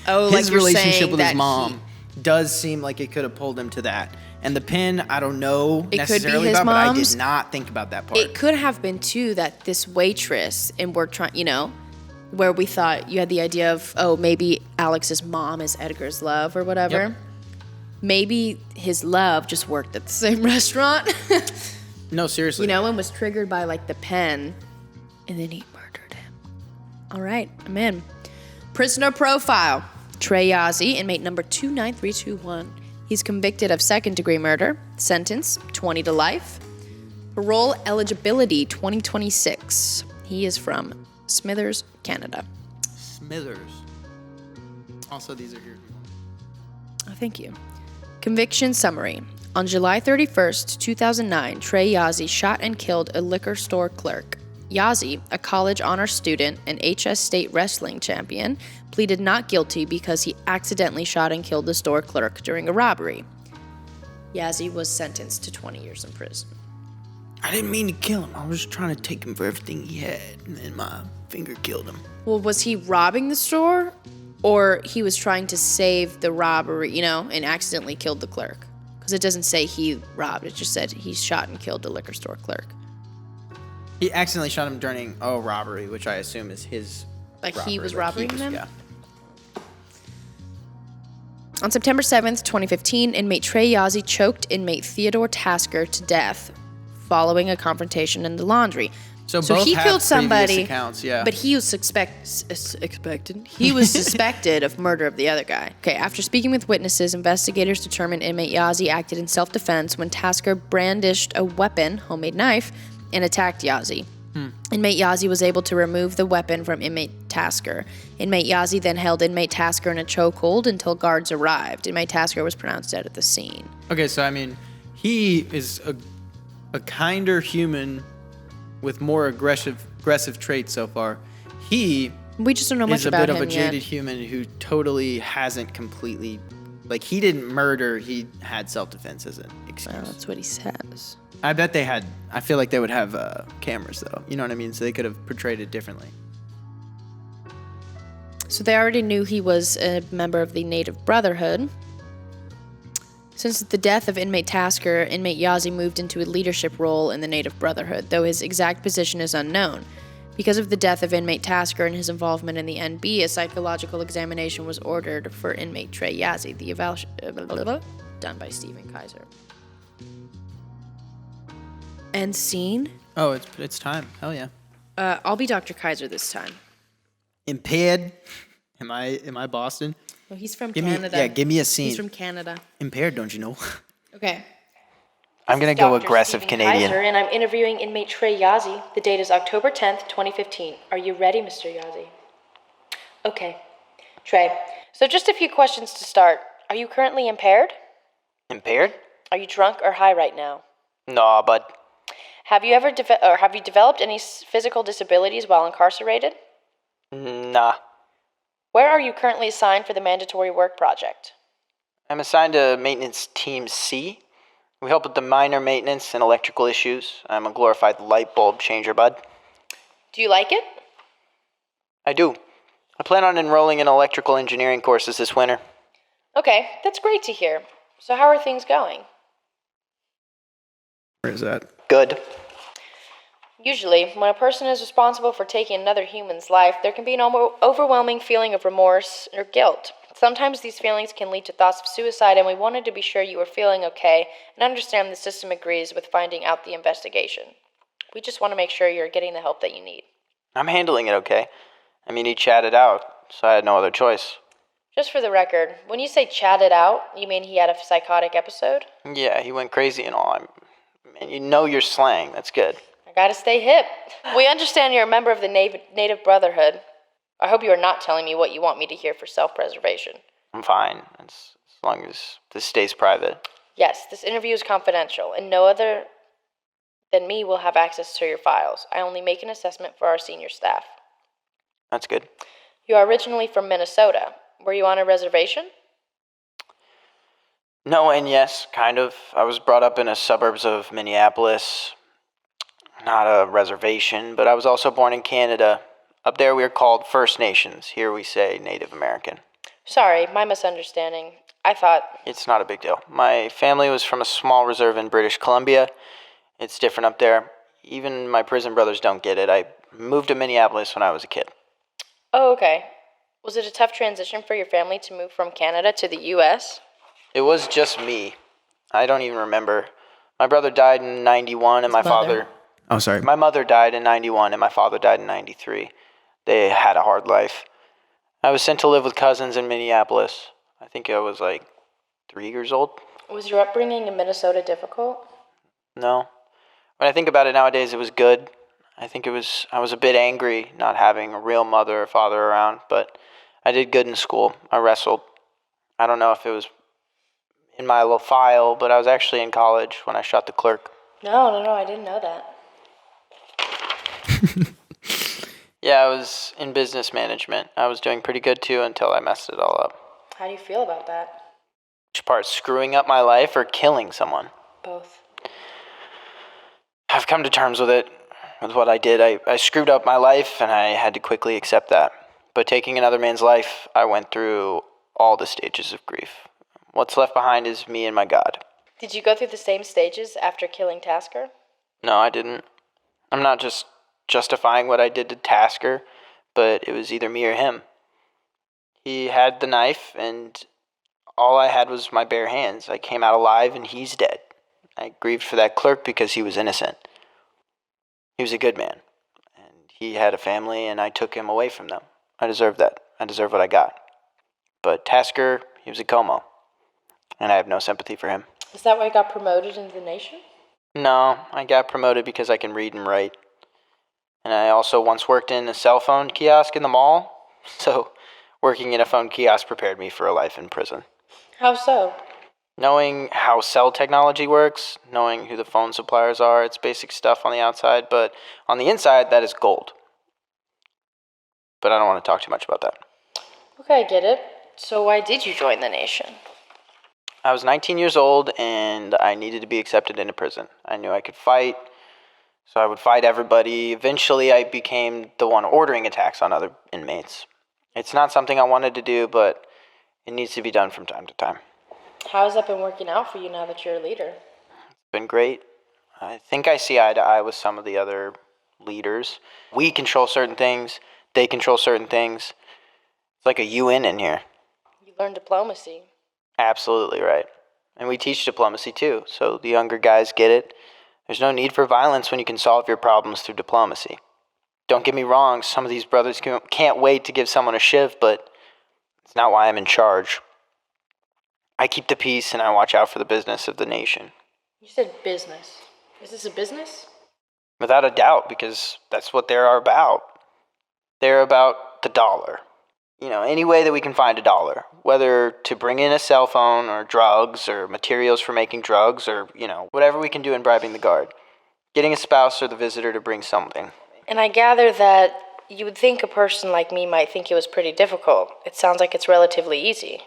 Oh, like His you're relationship saying with that his mom does seem like it could have pulled him to that. And the pin, I don't know It could be necessarily his about, but I mom's. did not think about that part. It could have been too that this waitress, and we're trying, you know, where we thought you had the idea of, oh, maybe Alex's mom is Edgar's love or whatever. Yep. Maybe his love just worked at the same restaurant. No, seriously. You know, and was triggered by like the pen And then he murdered him. All right, I'm in. Prisoner profile. Trey Yazzie, inmate number 29321. He's convicted of second-degree murder. Sentence, 20 to life. Parole eligibility, 2026. He is from Smithers, Canada. Smithers. Also, these are here. Oh, thank you. Conviction summary. On July 31st, 2009, Trey Yazzie shot and killed a liquor store clerk. Yazzie, a college honor student and HS state wrestling champion, pleaded not guilty because he accidentally shot and killed the store clerk during a robbery. Yazzie was sentenced to 20 years in prison. I didn't mean to kill him. I was trying to take him for everything he had, and then my finger killed him. Well, was he robbing the store? Or he was trying to save the robbery, and accidentally killed the clerk? Because it doesn't say he robbed. It just said he shot and killed the liquor store clerk. He accidentally shot him during a robbery, which I assume is his He was robbing them? Yeah. On September 7th, 2015, inmate Trey Yazzie choked inmate Theodore Tasker to death following a confrontation in the laundry. So So both he have killed somebody, previous accounts, yeah. but he was expected. He was suspected of murder of the other guy. Okay, after speaking with witnesses, investigators determined inmate Yazzie acted in self-defense when Tasker brandished a weapon, homemade knife, and attacked Yazzie. Inmate Yazzie was able to remove the weapon from inmate Tasker. Inmate Yazzie then held inmate Tasker in a chokehold until guards arrived. Inmate Tasker was pronounced dead at the scene. Okay, so I mean, he is a kinder human with more aggressive traits so far. He We just don't know much is a about bit him of a yet. jaded human who totally hasn't completely, like, he didn't murder, he had self-defense as an excuse. Well, that's what he says. I bet they had, I feel like they would have cameras though, you know what I mean? So they could have portrayed it differently. So they already knew he was a member of the Native Brotherhood. Since the death of inmate Tasker, inmate Yazzie moved into a leadership role in the Native Brotherhood, though his exact position is unknown. Because of the death of inmate Tasker and his involvement in the NB, a psychological examination was ordered for inmate Trey Yazzie, the evaluation done by Stephen Kaiser. End scene. Oh, it's time. Hell yeah. I'll be Dr. Kaiser this time. Impaired. Am I Boston? Well, he's from Give Canada. give me a scene. He's from Canada. Impaired, don't you know? Okay. I'm going to go Dr. aggressive Stephen Canadian. Kaiser, and I'm interviewing inmate Trey Yazzie. The date is October 10th, 2015. Are you ready, Mr. Yazzie? Okay. Trey, so just a few questions to start. Are you currently impaired? Impaired? Are you drunk or high right now? Nah, bud. Have you ever have you developed any physical disabilities while incarcerated? Nah. Where are you currently assigned for the mandatory work project? I'm assigned to Maintenance Team C. We help with the minor maintenance and electrical issues. I'm a glorified light bulb changer, bud. Do you like it? I do. I plan on enrolling in electrical engineering courses this winter. Okay, that's great to hear. So how are things going? Where is that? Good. Usually, when a person is responsible for taking another human's life, there can be an overwhelming feeling of remorse or guilt. Sometimes these feelings can lead to thoughts of suicide, and we wanted to be sure you were feeling okay and understand the system agrees with finding out the investigation. We just want to make sure you're getting the help that you need. I'm handling it okay. I mean, he chatted out, so I had no other choice. Just for the record, when you say chatted out, you mean he had a psychotic episode? Yeah, he went crazy and all. And you know your slang. That's good. I gotta stay hip. We understand you're a member of the Native Brotherhood. I hope you are not telling me what you want me to hear for self-preservation. I'm fine, as long as this stays private. Yes, this interview is confidential, and no other than me will have access to your files. I only make an assessment for our senior staff. That's good. You are originally from Minnesota. Were you on a reservation? No and yes, kind of. I was brought up in the suburbs of Minneapolis. Not a reservation, but I was also born in Canada. Up there we are called First Nations. Here we say Native American. Sorry, my misunderstanding. I thought... It's not a big deal. My family was from a small reserve in British Columbia. It's different up there. Even my prison brothers don't get it. I moved to Minneapolis when I was a kid. Oh, okay. Was it a tough transition for your family to move from Canada to the U.S.? It was just me. I don't even remember. My brother died in 91 and my father... Oh, sorry. My mother died in 91 and my father died in 93. They had a hard life. I was sent to live with cousins in Minneapolis. I think I was like 3 years old. Was your upbringing in Minnesota difficult? No. When I think about it nowadays, it was good. I was a bit angry not having a real mother or father around, but I did good in school. I wrestled. I don't know if it was in my little file, but I was actually in college when I shot the clerk. No, I didn't know that. Yeah, I was in business management. I was doing pretty good too until I messed it all up. How do you feel about that? Which part, screwing up my life or killing someone? Both. I've come to terms with it, with what I did. I screwed up my life and I had to quickly accept that. But taking another man's life, I went through all the stages of grief. What's left behind is me and my God. Did you go through the same stages after killing Tasker? No, I didn't. I'm not just justifying what I did to Tasker, but it was either me or him. He had the knife, and all I had was my bare hands. I came out alive, and he's dead. I grieved for that clerk because he was innocent. He was a good man, and he had a family, and I took him away from them. I deserve that. I deserve what I got. But Tasker, he was a Como, and I have no sympathy for him. Is that why you got promoted into the nation? No, I got promoted because I can read and write. And I also once worked in a cell phone kiosk in the mall, so working in a phone kiosk prepared me for a life in prison. How so? Knowing how cell technology works, knowing who the phone suppliers are, it's basic stuff on the outside, but on the inside, that is gold. But I don't want to talk too much about that. Okay, I get it. So why did you join the nation? I was 19 years old, and I needed to be accepted into prison. I knew I could fight, so I would fight everybody. Eventually, I became the one ordering attacks on other inmates. It's not something I wanted to do, but it needs to be done from time to time. How has that been working out for you now that you're a leader? It's been great. I think I see eye to eye with some of the other leaders. We control certain things. They control certain things. It's like a UN in here. You learned diplomacy. Absolutely right. And we teach diplomacy too, so the younger guys get it. There's no need for violence when you can solve your problems through diplomacy. Don't get me wrong, some of these brothers can't wait to give someone a shiv, but it's not why I'm in charge. I keep the peace and I watch out for the business of the nation. You said business. Is this a business? Without a doubt, because that's what they're about. They're about the dollar. You know, any way that we can find a dollar, whether to bring in a cell phone or drugs or materials for making drugs or, whatever we can do in bribing the guard. Getting a spouse or the visitor to bring something. And I gather that you would think a person like me might think it was pretty difficult. It sounds like it's relatively easy.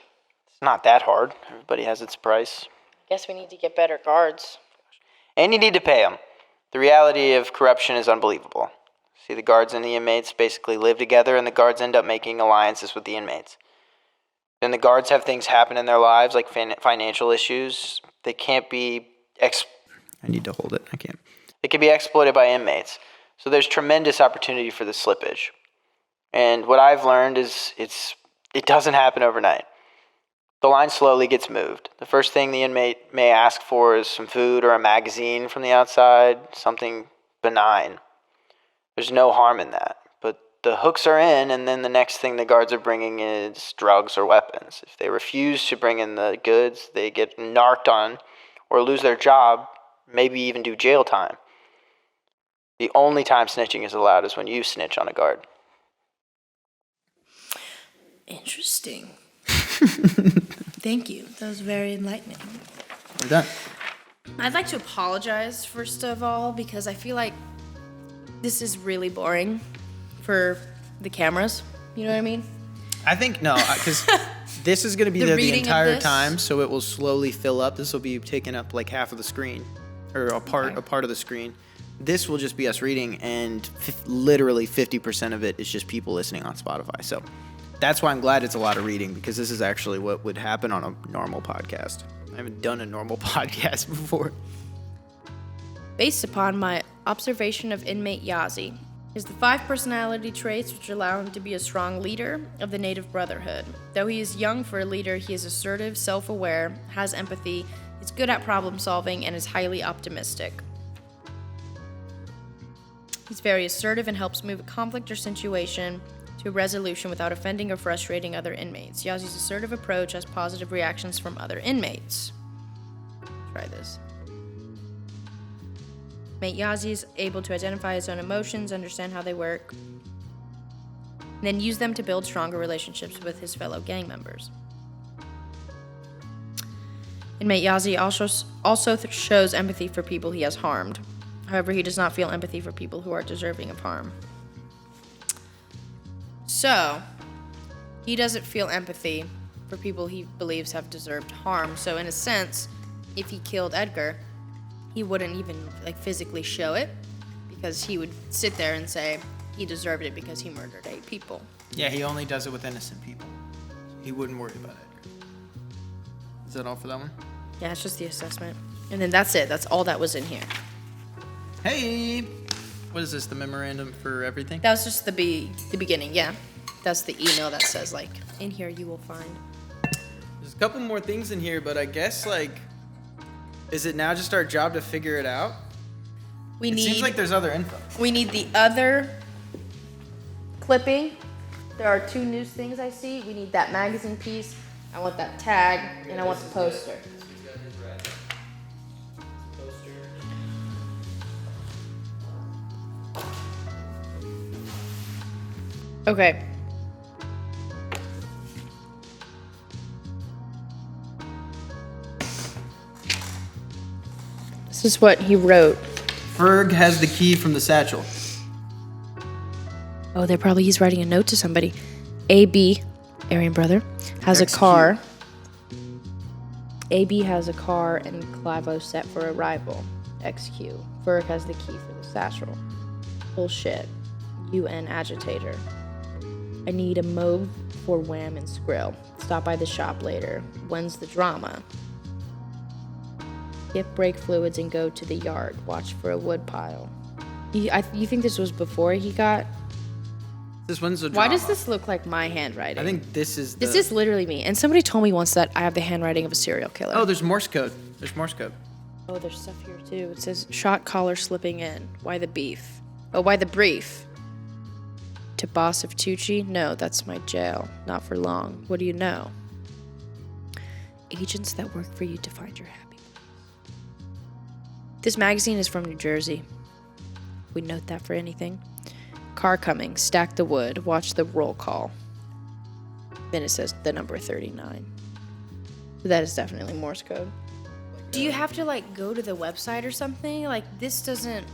It's not that hard. Everybody has its price. Guess we need to get better guards. And you need to pay them. The reality of corruption is unbelievable. See, the guards and the inmates basically live together, and the guards end up making alliances with the inmates. Then the guards have things happen in their lives, like financial issues. They can't be I need to hold it. I can't. They can be exploited by inmates. So there's tremendous opportunity for the slippage. And what I've learned is it doesn't happen overnight. The line slowly gets moved. The first thing the inmate may ask for is some food or a magazine from the outside, something benign. There's no harm in that. But the hooks are in, and then the next thing the guards are bringing is drugs or weapons. If they refuse to bring in the goods, they get narked on or lose their job, maybe even do jail time. The only time snitching is allowed is when you snitch on a guard. Interesting. Thank you. That was very enlightening. We're done. I'd like to apologize, first of all, because I feel like this is really boring for the cameras. You know what I mean? I think, no, because this is going to be The there the reading of entire this? time, so it will slowly fill up. This will be taking up like half of the screen, or a part of the screen. This will just be us reading, and literally 50% of it is just people listening on Spotify. So that's why I'm glad it's a lot of reading, because this is actually what would happen on a normal podcast. I haven't done a normal podcast before. Based upon my observation of inmate Yazzie, is the 5 personality traits which allow him to be a strong leader of the Native Brotherhood. Though he is young for a leader, he is assertive, self-aware, has empathy, is good at problem solving, and is highly optimistic. He's very assertive and helps move a conflict or situation to a resolution without offending or frustrating other inmates. Yazzie's assertive approach has positive reactions from other inmates. Try this. Mate Yazzie is able to identify his own emotions, understand how they work, and then use them to build stronger relationships with his fellow gang members. Inmate Yazzie also shows empathy for people he has harmed. However, he does not feel empathy for people who are deserving of harm. So, he doesn't feel empathy for people he believes have deserved harm. So, in a sense, if he killed Edgar, he wouldn't even physically show it, because he would sit there and say he deserved it because he murdered 8 people. Yeah, he only does it with innocent people. He wouldn't worry about it. Is that all for that one? Yeah, it's just the assessment. And then that's it. That's all that was in here. Hey! What is this, the memorandum for everything? That was just the beginning, yeah. That's the email that says, in here you will find. There's a couple more things in here, but I guess, is it now just our job to figure it out? It seems like there's other info. We need the other clipping. There are 2 news things I see. We need that magazine piece. I want that tag, and I want the poster. Okay. This is what he wrote. Ferg has the key from the satchel. Oh, he's writing a note to somebody. AB, Aryan brother, has a car. AB has a car and Clavo set for arrival. XQ. Ferg has the key for the satchel. Bullshit. UN agitator. I need a mob for Wham and Skrill. Stop by the shop later. When's the drama? Get brake fluids and go to the yard. Watch for a wood pile. You think this was before he got... This one's a drama. Why does this look like my handwriting? I think this is This is literally me. And somebody told me once that I have the handwriting of a serial killer. Oh, there's Morse code. There's Morse code. Oh, there's stuff here too. It says, shot collar slipping in. Why the beef? Oh, why the brief? To boss of Tucci? No, that's my jail. Not for long. What do you know? Agents that work for you to find your happy place. This magazine is from New Jersey. We note that for anything. Car coming. Stack the wood. Watch the roll call. Then it says the number 39. That is definitely Morse code. Do you have to go to the website or something? This doesn't...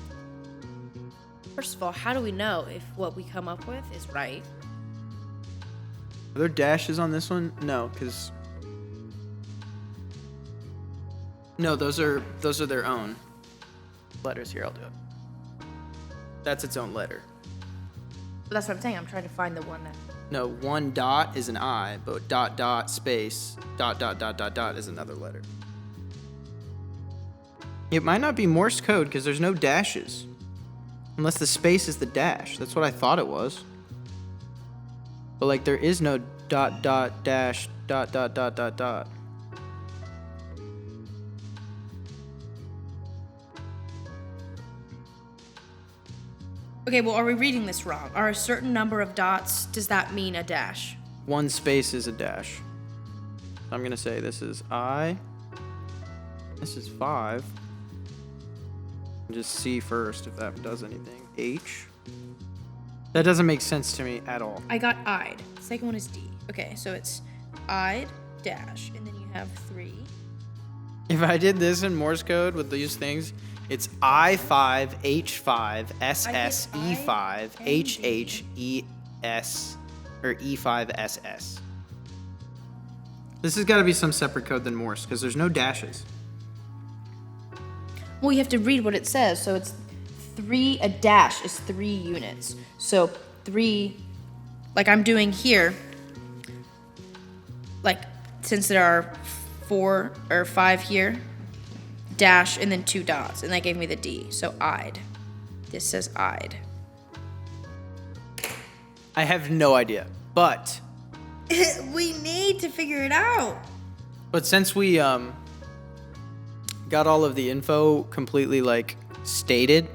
First of all, how do we know if what we come up with is right? Are there dashes on this one? No, because... No, those are their own letters. Here, I'll do it. That's its own letter. But that's what I'm saying. I'm trying to find the one that... No, 1 dot is an I, but dot dot space dot dot dot dot dot is another letter. It might not be Morse code because there's no dashes. Unless the space is the dash. That's what I thought it was. But there is no dot dot dash dot dot dot dot dot. Okay, well, are we reading this wrong? Are a certain number of dots, does that mean a dash? 1 space is a dash. I'm going to say this is I. This is 5. Just C first if that does anything. H. That doesn't make sense to me at all. I got I'd. The second one is D. Okay, so it's I'd dash, and then you have 3. If I did this in Morse code with these things, it's I5, H5, SS, E5, HH, ES, or E5, SS. This has got to be some separate code than Morse, because there's no dashes. Well, you have to read what it says. So it's 3, a dash is 3 units. So 3, like I'm doing here, since there are 4 or 5 here, dash and then 2 dots, and that gave me the D. So I'd. This says I'd. I have no idea, but... We need to figure it out. But since we got all of the info completely stated,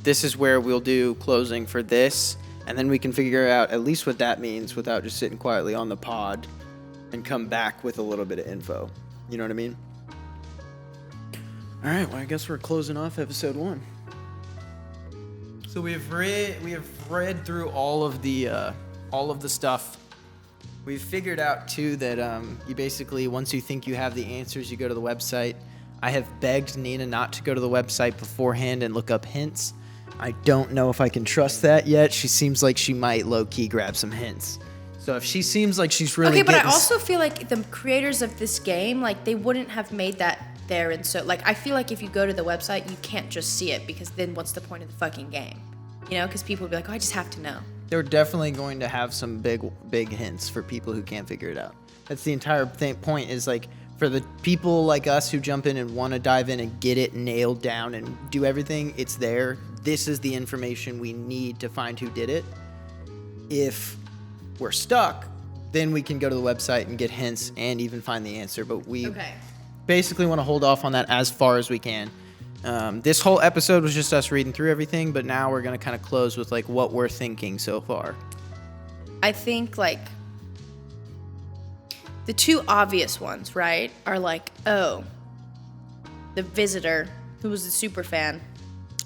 this is where we'll do closing for this, and then we can figure out at least what that means without just sitting quietly on the pod and come back with a little bit of info. You know what I mean? All right, well, I guess we're closing off episode 1. So we have read through all of the stuff. We've figured out too that you basically, once you think you have the answers, you go to the website. I have begged Nina not to go to the website beforehand and look up hints. I don't know if I can trust that yet. She seems like she might low-key grab some hints. So if she seems like she's really but I also feel like the creators of this game, like, they wouldn't have made that there. And so, like, I feel like if you go to the website, you can't just see it, because then what's the point of the fucking game? You know, because people would be like, oh, I just have to know. They're definitely going to have some big hints for people who can't figure it out. That's the entire point, is like, for the people like us who jump in and want to dive in and get it nailed down and do everything, it's there. This is the information we need to find who did it. If we're stuck, then we can go to the website and get hints and even find the answer. But we basically want to hold off on that as far as we can. This whole episode was just us reading through everything, but now we're going to kind of close with like what we're thinking so far. I think like the two obvious ones, right, are like, oh, the visitor, who was the super fan,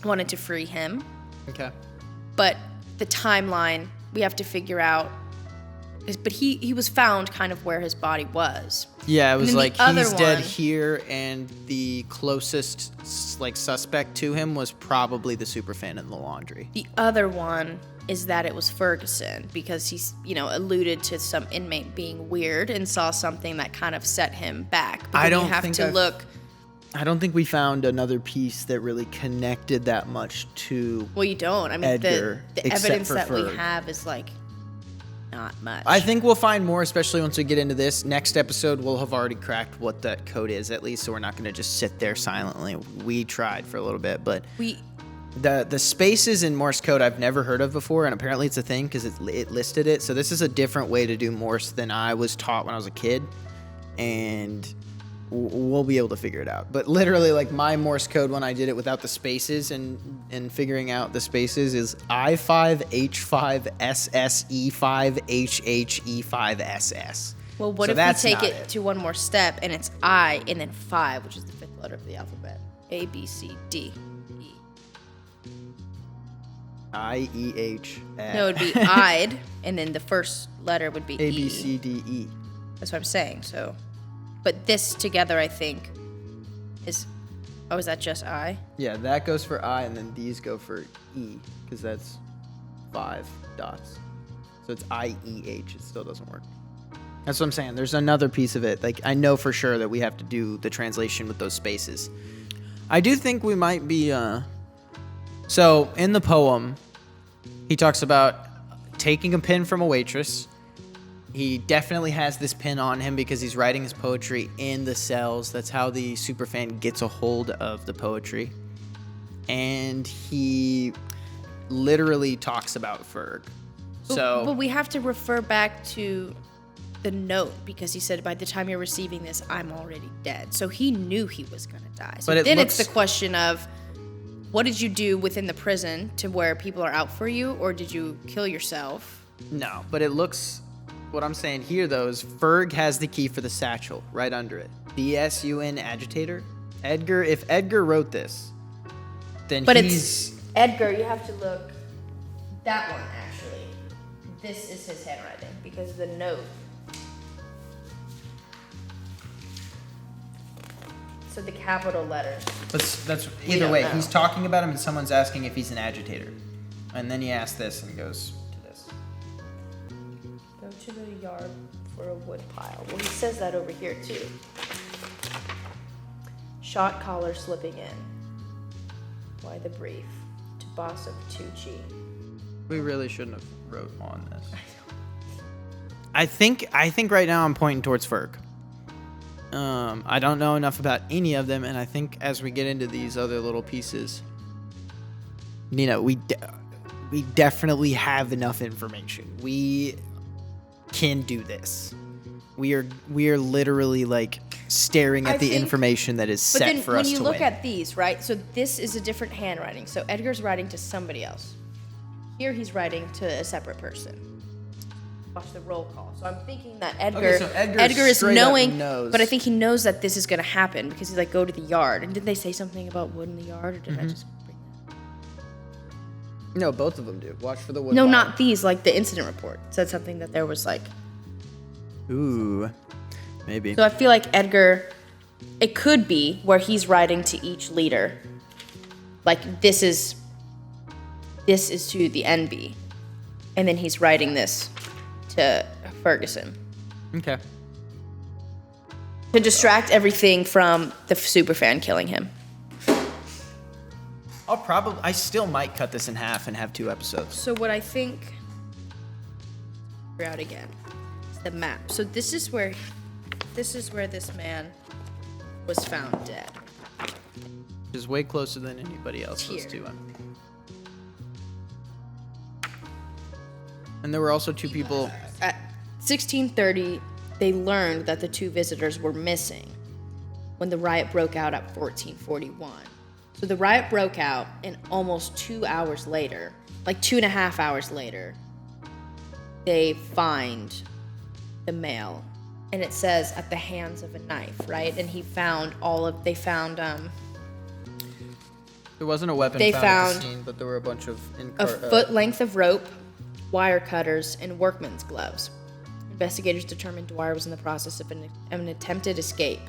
wanted to free him. Okay. But the timeline, we have to figure out. But he was found kind of where his body was. Yeah, it was like he's dead one, here, and the closest like suspect to him was probably the superfan in the laundry. The other one is that it was Ferguson, because he's, you know, alluded to some inmate being weird and saw something that kind of set him back. But I don't you have think to look. I don't think we found another piece that really connected that much to. Well, you don't. I mean, Edgar, the evidence that we have is like not much. I think we'll find more, especially once we get into this. Next episode, we'll have already cracked what that code is, at least, so we're not going to just sit there silently. We tried for a little bit, but the spaces in Morse code I've never heard of before, and apparently it's a thing because it listed it. So this is a different way to do Morse than I was taught when I was a kid, and we'll be able to figure it out. But literally, like, my Morse code when I did it without the spaces and figuring out the spaces is I5H5SSE5HHE5SS. Well, what if we take it to one more step and it's I and then 5, which is the 5th letter of the alphabet? A, B, C, D, E. I-E-H. No, it would be I'd, and then the first letter would be A, E. B, C, D, E. That's what I'm saying, so. But this together, I think, is... Oh, is that just I? Yeah, that goes for I, and then these go for E, because that's 5 dots. So it's I-E-H. It still doesn't work. That's what I'm saying. There's another piece of it. Like, I know for sure that we have to do the translation with those spaces. I do think we might be... So, in the poem, he talks about taking a pin from a waitress. He definitely has this pin on him because he's writing his poetry in the cells. That's how the superfan gets a hold of the poetry. And he literally talks about Ferg. But we have to refer back to the note, because he said, by the time you're receiving this, I'm already dead. So he knew he was going to die. So then it's the question of, what did you do within the prison to where people are out for you, or did you kill yourself? No, but it looks... What I'm saying here, though, is Ferg has the key for the satchel right under it. BSUN agitator. Edgar, if Edgar wrote this, then it's Edgar, you have to look. That one, actually. This is his handwriting, because the note. So the capital letters. That's either way. He's talking about him, and someone's asking if he's an agitator. And then he asks this and goes... to the yard for a wood pile. Well, he says that over here too. Shot collar slipping in. Why the brief? To boss of Tucci. We really shouldn't have wrote on this. I think right now I'm pointing towards Ferg. I don't know enough about any of them, and I think as we get into these other little pieces, you know, we definitely have enough information. We can do this. We are literally like staring at the information that is set for us to win. But then when you look at these, right? So this is a different handwriting. So Edgar's writing to somebody else. Here he's writing to a separate person. Watch the roll call. So I'm thinking that Edgar is knowing, but I think he knows that this is going to happen because he's like, go to the yard. And did they say something about wood in the yard, or did I just bring that? No, both of them do. Watch for the wood. No, not these. Like the incident report said something that there was like. Ooh, maybe. So I feel like Edgar, it could be where he's writing to each leader. Like this is to the NB, and then he's writing this to Ferguson. Okay. To distract everything from the superfan killing him. I still might cut this in half and have 2 episodes. So what I think, figure out again, is the map. So this is where this man was found dead. Which is way closer than anybody else was to him. And there were also 2 people. At 1630, they learned that the 2 visitors were missing when the riot broke out at 1441. So the riot broke out, and almost 2 hours later, like 2.5 hours later, they find the male. And it says at the hands of a knife, right? And they found There wasn't a weapon found at the scene, but there were a bunch of a foot length of rope, wire cutters, and workman's gloves. Investigators determined Dwyer was in the process of an attempted escape.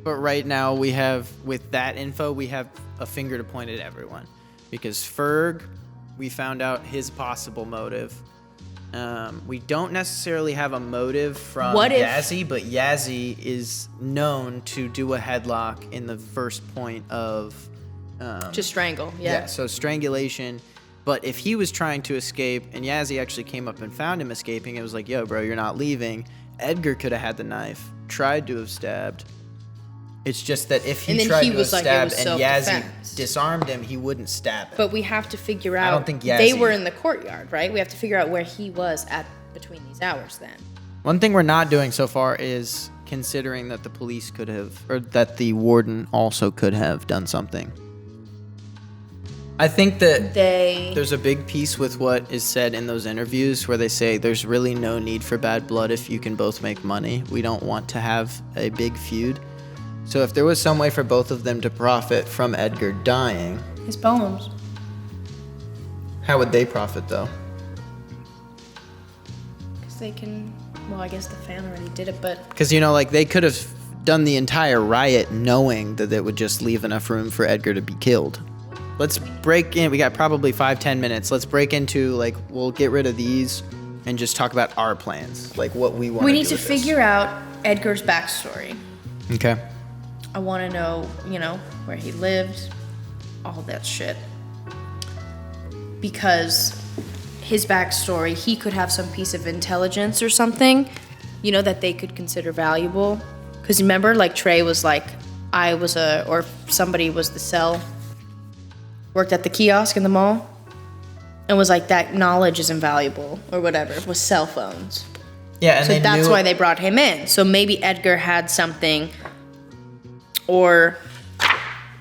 But right now with that info, we have a finger to point at everyone. Because Ferg, we found out his possible motive. We don't necessarily have a motive from Yazzie, but Yazzie is known to do a headlock in the first point of... to strangle, yeah. So strangulation. But if he was trying to escape and Yazzie actually came up and found him escaping, it was like, yo, bro, you're not leaving. Edgar could have had the knife, tried to have stabbed. It's just that if he tried to have stabbed and Yazzie disarmed him, he wouldn't stab him. But we have to figure out. I don't think they were in the courtyard, right? We have to figure out where he was at between these hours then. One thing we're not doing so far is considering that the police could have, or that the warden also could have done something. I think that there's a big piece with what is said in those interviews where they say there's really no need for bad blood if you can both make money. We don't want to have a big feud. So if there was some way for both of them to profit from Edgar dying... His poems. How would they profit, though? Because they can... Well, I guess the fan already did it, but... Because, they could have done the entire riot knowing that it would just leave enough room for Edgar to be killed. Let's break in. We got probably 5-10 minutes. Let's break into, we'll get rid of these and just talk about our plans, what we want to do. We need to figure out Edgar's backstory. Okay. I want to know, where he lived, all that shit. Because his backstory, he could have some piece of intelligence or something, that they could consider valuable. Because remember, Trey was like, or somebody was the cell, worked at the kiosk in the mall, and was like, that knowledge is invaluable, or whatever, with cell phones. Yeah, and so that's why they brought him in. So maybe Edgar had something, or,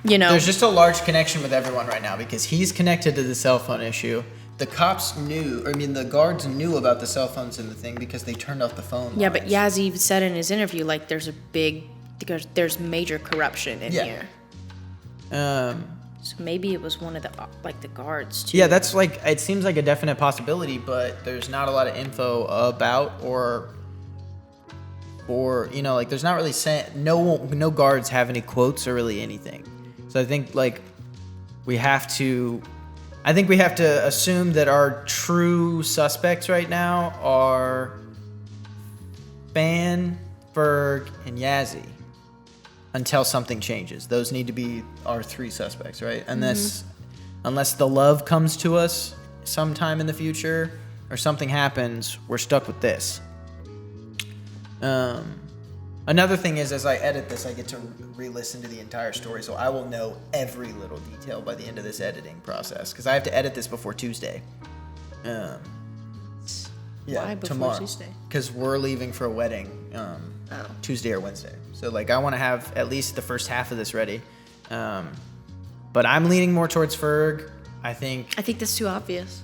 There's just a large connection with everyone right now because he's connected to the cell phone issue. The cops the guards knew about the cell phones and the thing because they turned off the phone lines. Yeah, but Yazzie said in his interview, there's major corruption in here. So maybe it was one of the guards too. Yeah, that's it seems like a definite possibility, but there's not a lot of info about or there's not really no guards have any quotes or really anything. So I think we have to assume that our true suspects right now are Fan, Ferg, and Yazzie. Until something changes. Those need to be our 3 suspects, right? Unless the love comes to us sometime in the future or something happens, we're stuck with this. Another thing is, as I edit this, I get to re-listen to the entire story, so I will know every little detail by the end of this editing process, because I have to edit this before Tuesday. Why before tomorrow? Tuesday? Because we're leaving for a wedding Tuesday or Wednesday. So like I want to have at least the first half of this ready. But I'm leaning more towards Ferg. I think that's too obvious.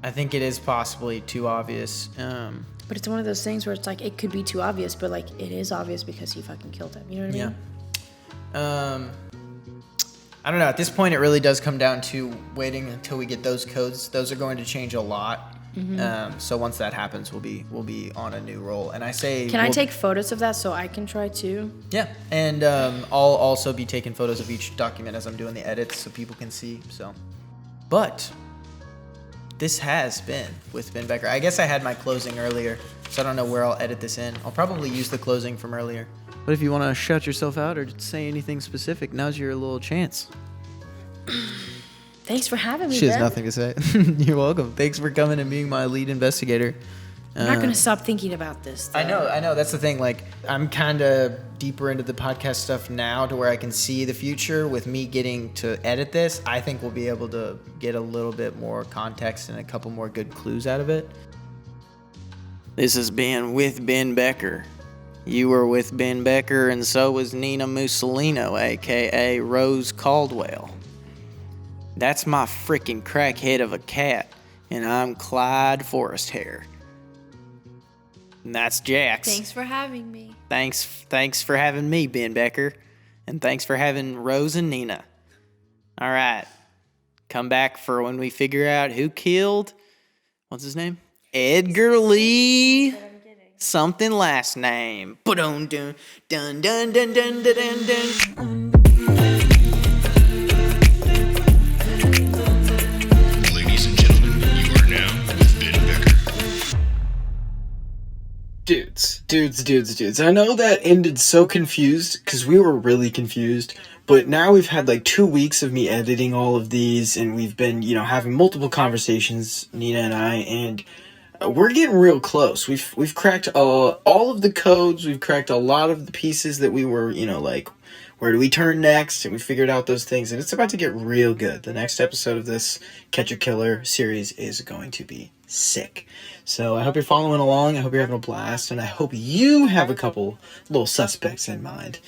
I think it is possibly too obvious. But it's one of those things where it's like, it could be too obvious, but like, it is obvious because he fucking killed him. You know what I mean? I don't know. At this point, it really does come down to waiting until we get those codes. Those are going to change a lot. So once that happens, we'll be on a new roll. And I say, can I take photos of that so I can try too? Yeah, and I'll also be taking photos of each document as I'm doing the edits so people can see. So, but this has been with Ben Becker. I guess I had my closing earlier, so I don't know where I'll edit this in. I'll probably use the closing from earlier. But if you want to shout yourself out or say anything specific, now's your little chance. Thanks for having me, She has Ben. nothing to say. You're welcome. Thanks for coming and being my lead investigator. I'm not going to stop thinking about this. I know. That's the thing. Like, I'm kind of deeper into the podcast stuff now to where I can see the future. With me getting to edit this, I think we'll be able to get a little bit more context and a couple more good clues out of it. This has been with Ben Becker. You were with Ben Becker, and so was Nina Musolino, a.k.a. Rose Caldwell. That's my freaking crackhead of a cat, and I'm Clyde Foresthair. And that's Jax. Thanks for having me. Thanks for having me, Ben Becker. And thanks for having Rose and Nina. All right. Come back for when we figure out who killed, what's his name? Edgar Lee. Something last name. Dun dun dun dun dun dun dun dun. Ladies and gentlemen, you are now with Ben Becker. Dudes. I know that ended so confused, because we were really confused, but now we've had like 2 weeks of me editing all of these, and we've been, having multiple conversations, Nina and I, and we're getting real close. We've cracked all of the codes, we've cracked a lot of the pieces that we were, like, where do we turn next, and we figured out those things, and it's about to get real good. The next episode of this Catch a Killer series is going to be sick. So I hope you're following along, I hope you're having a blast, and I hope you have a couple little suspects in mind.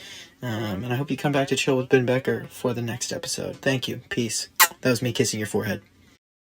And I hope you come back to chill with Ben Becker for the next episode. Thank you. Peace. That was me kissing your forehead.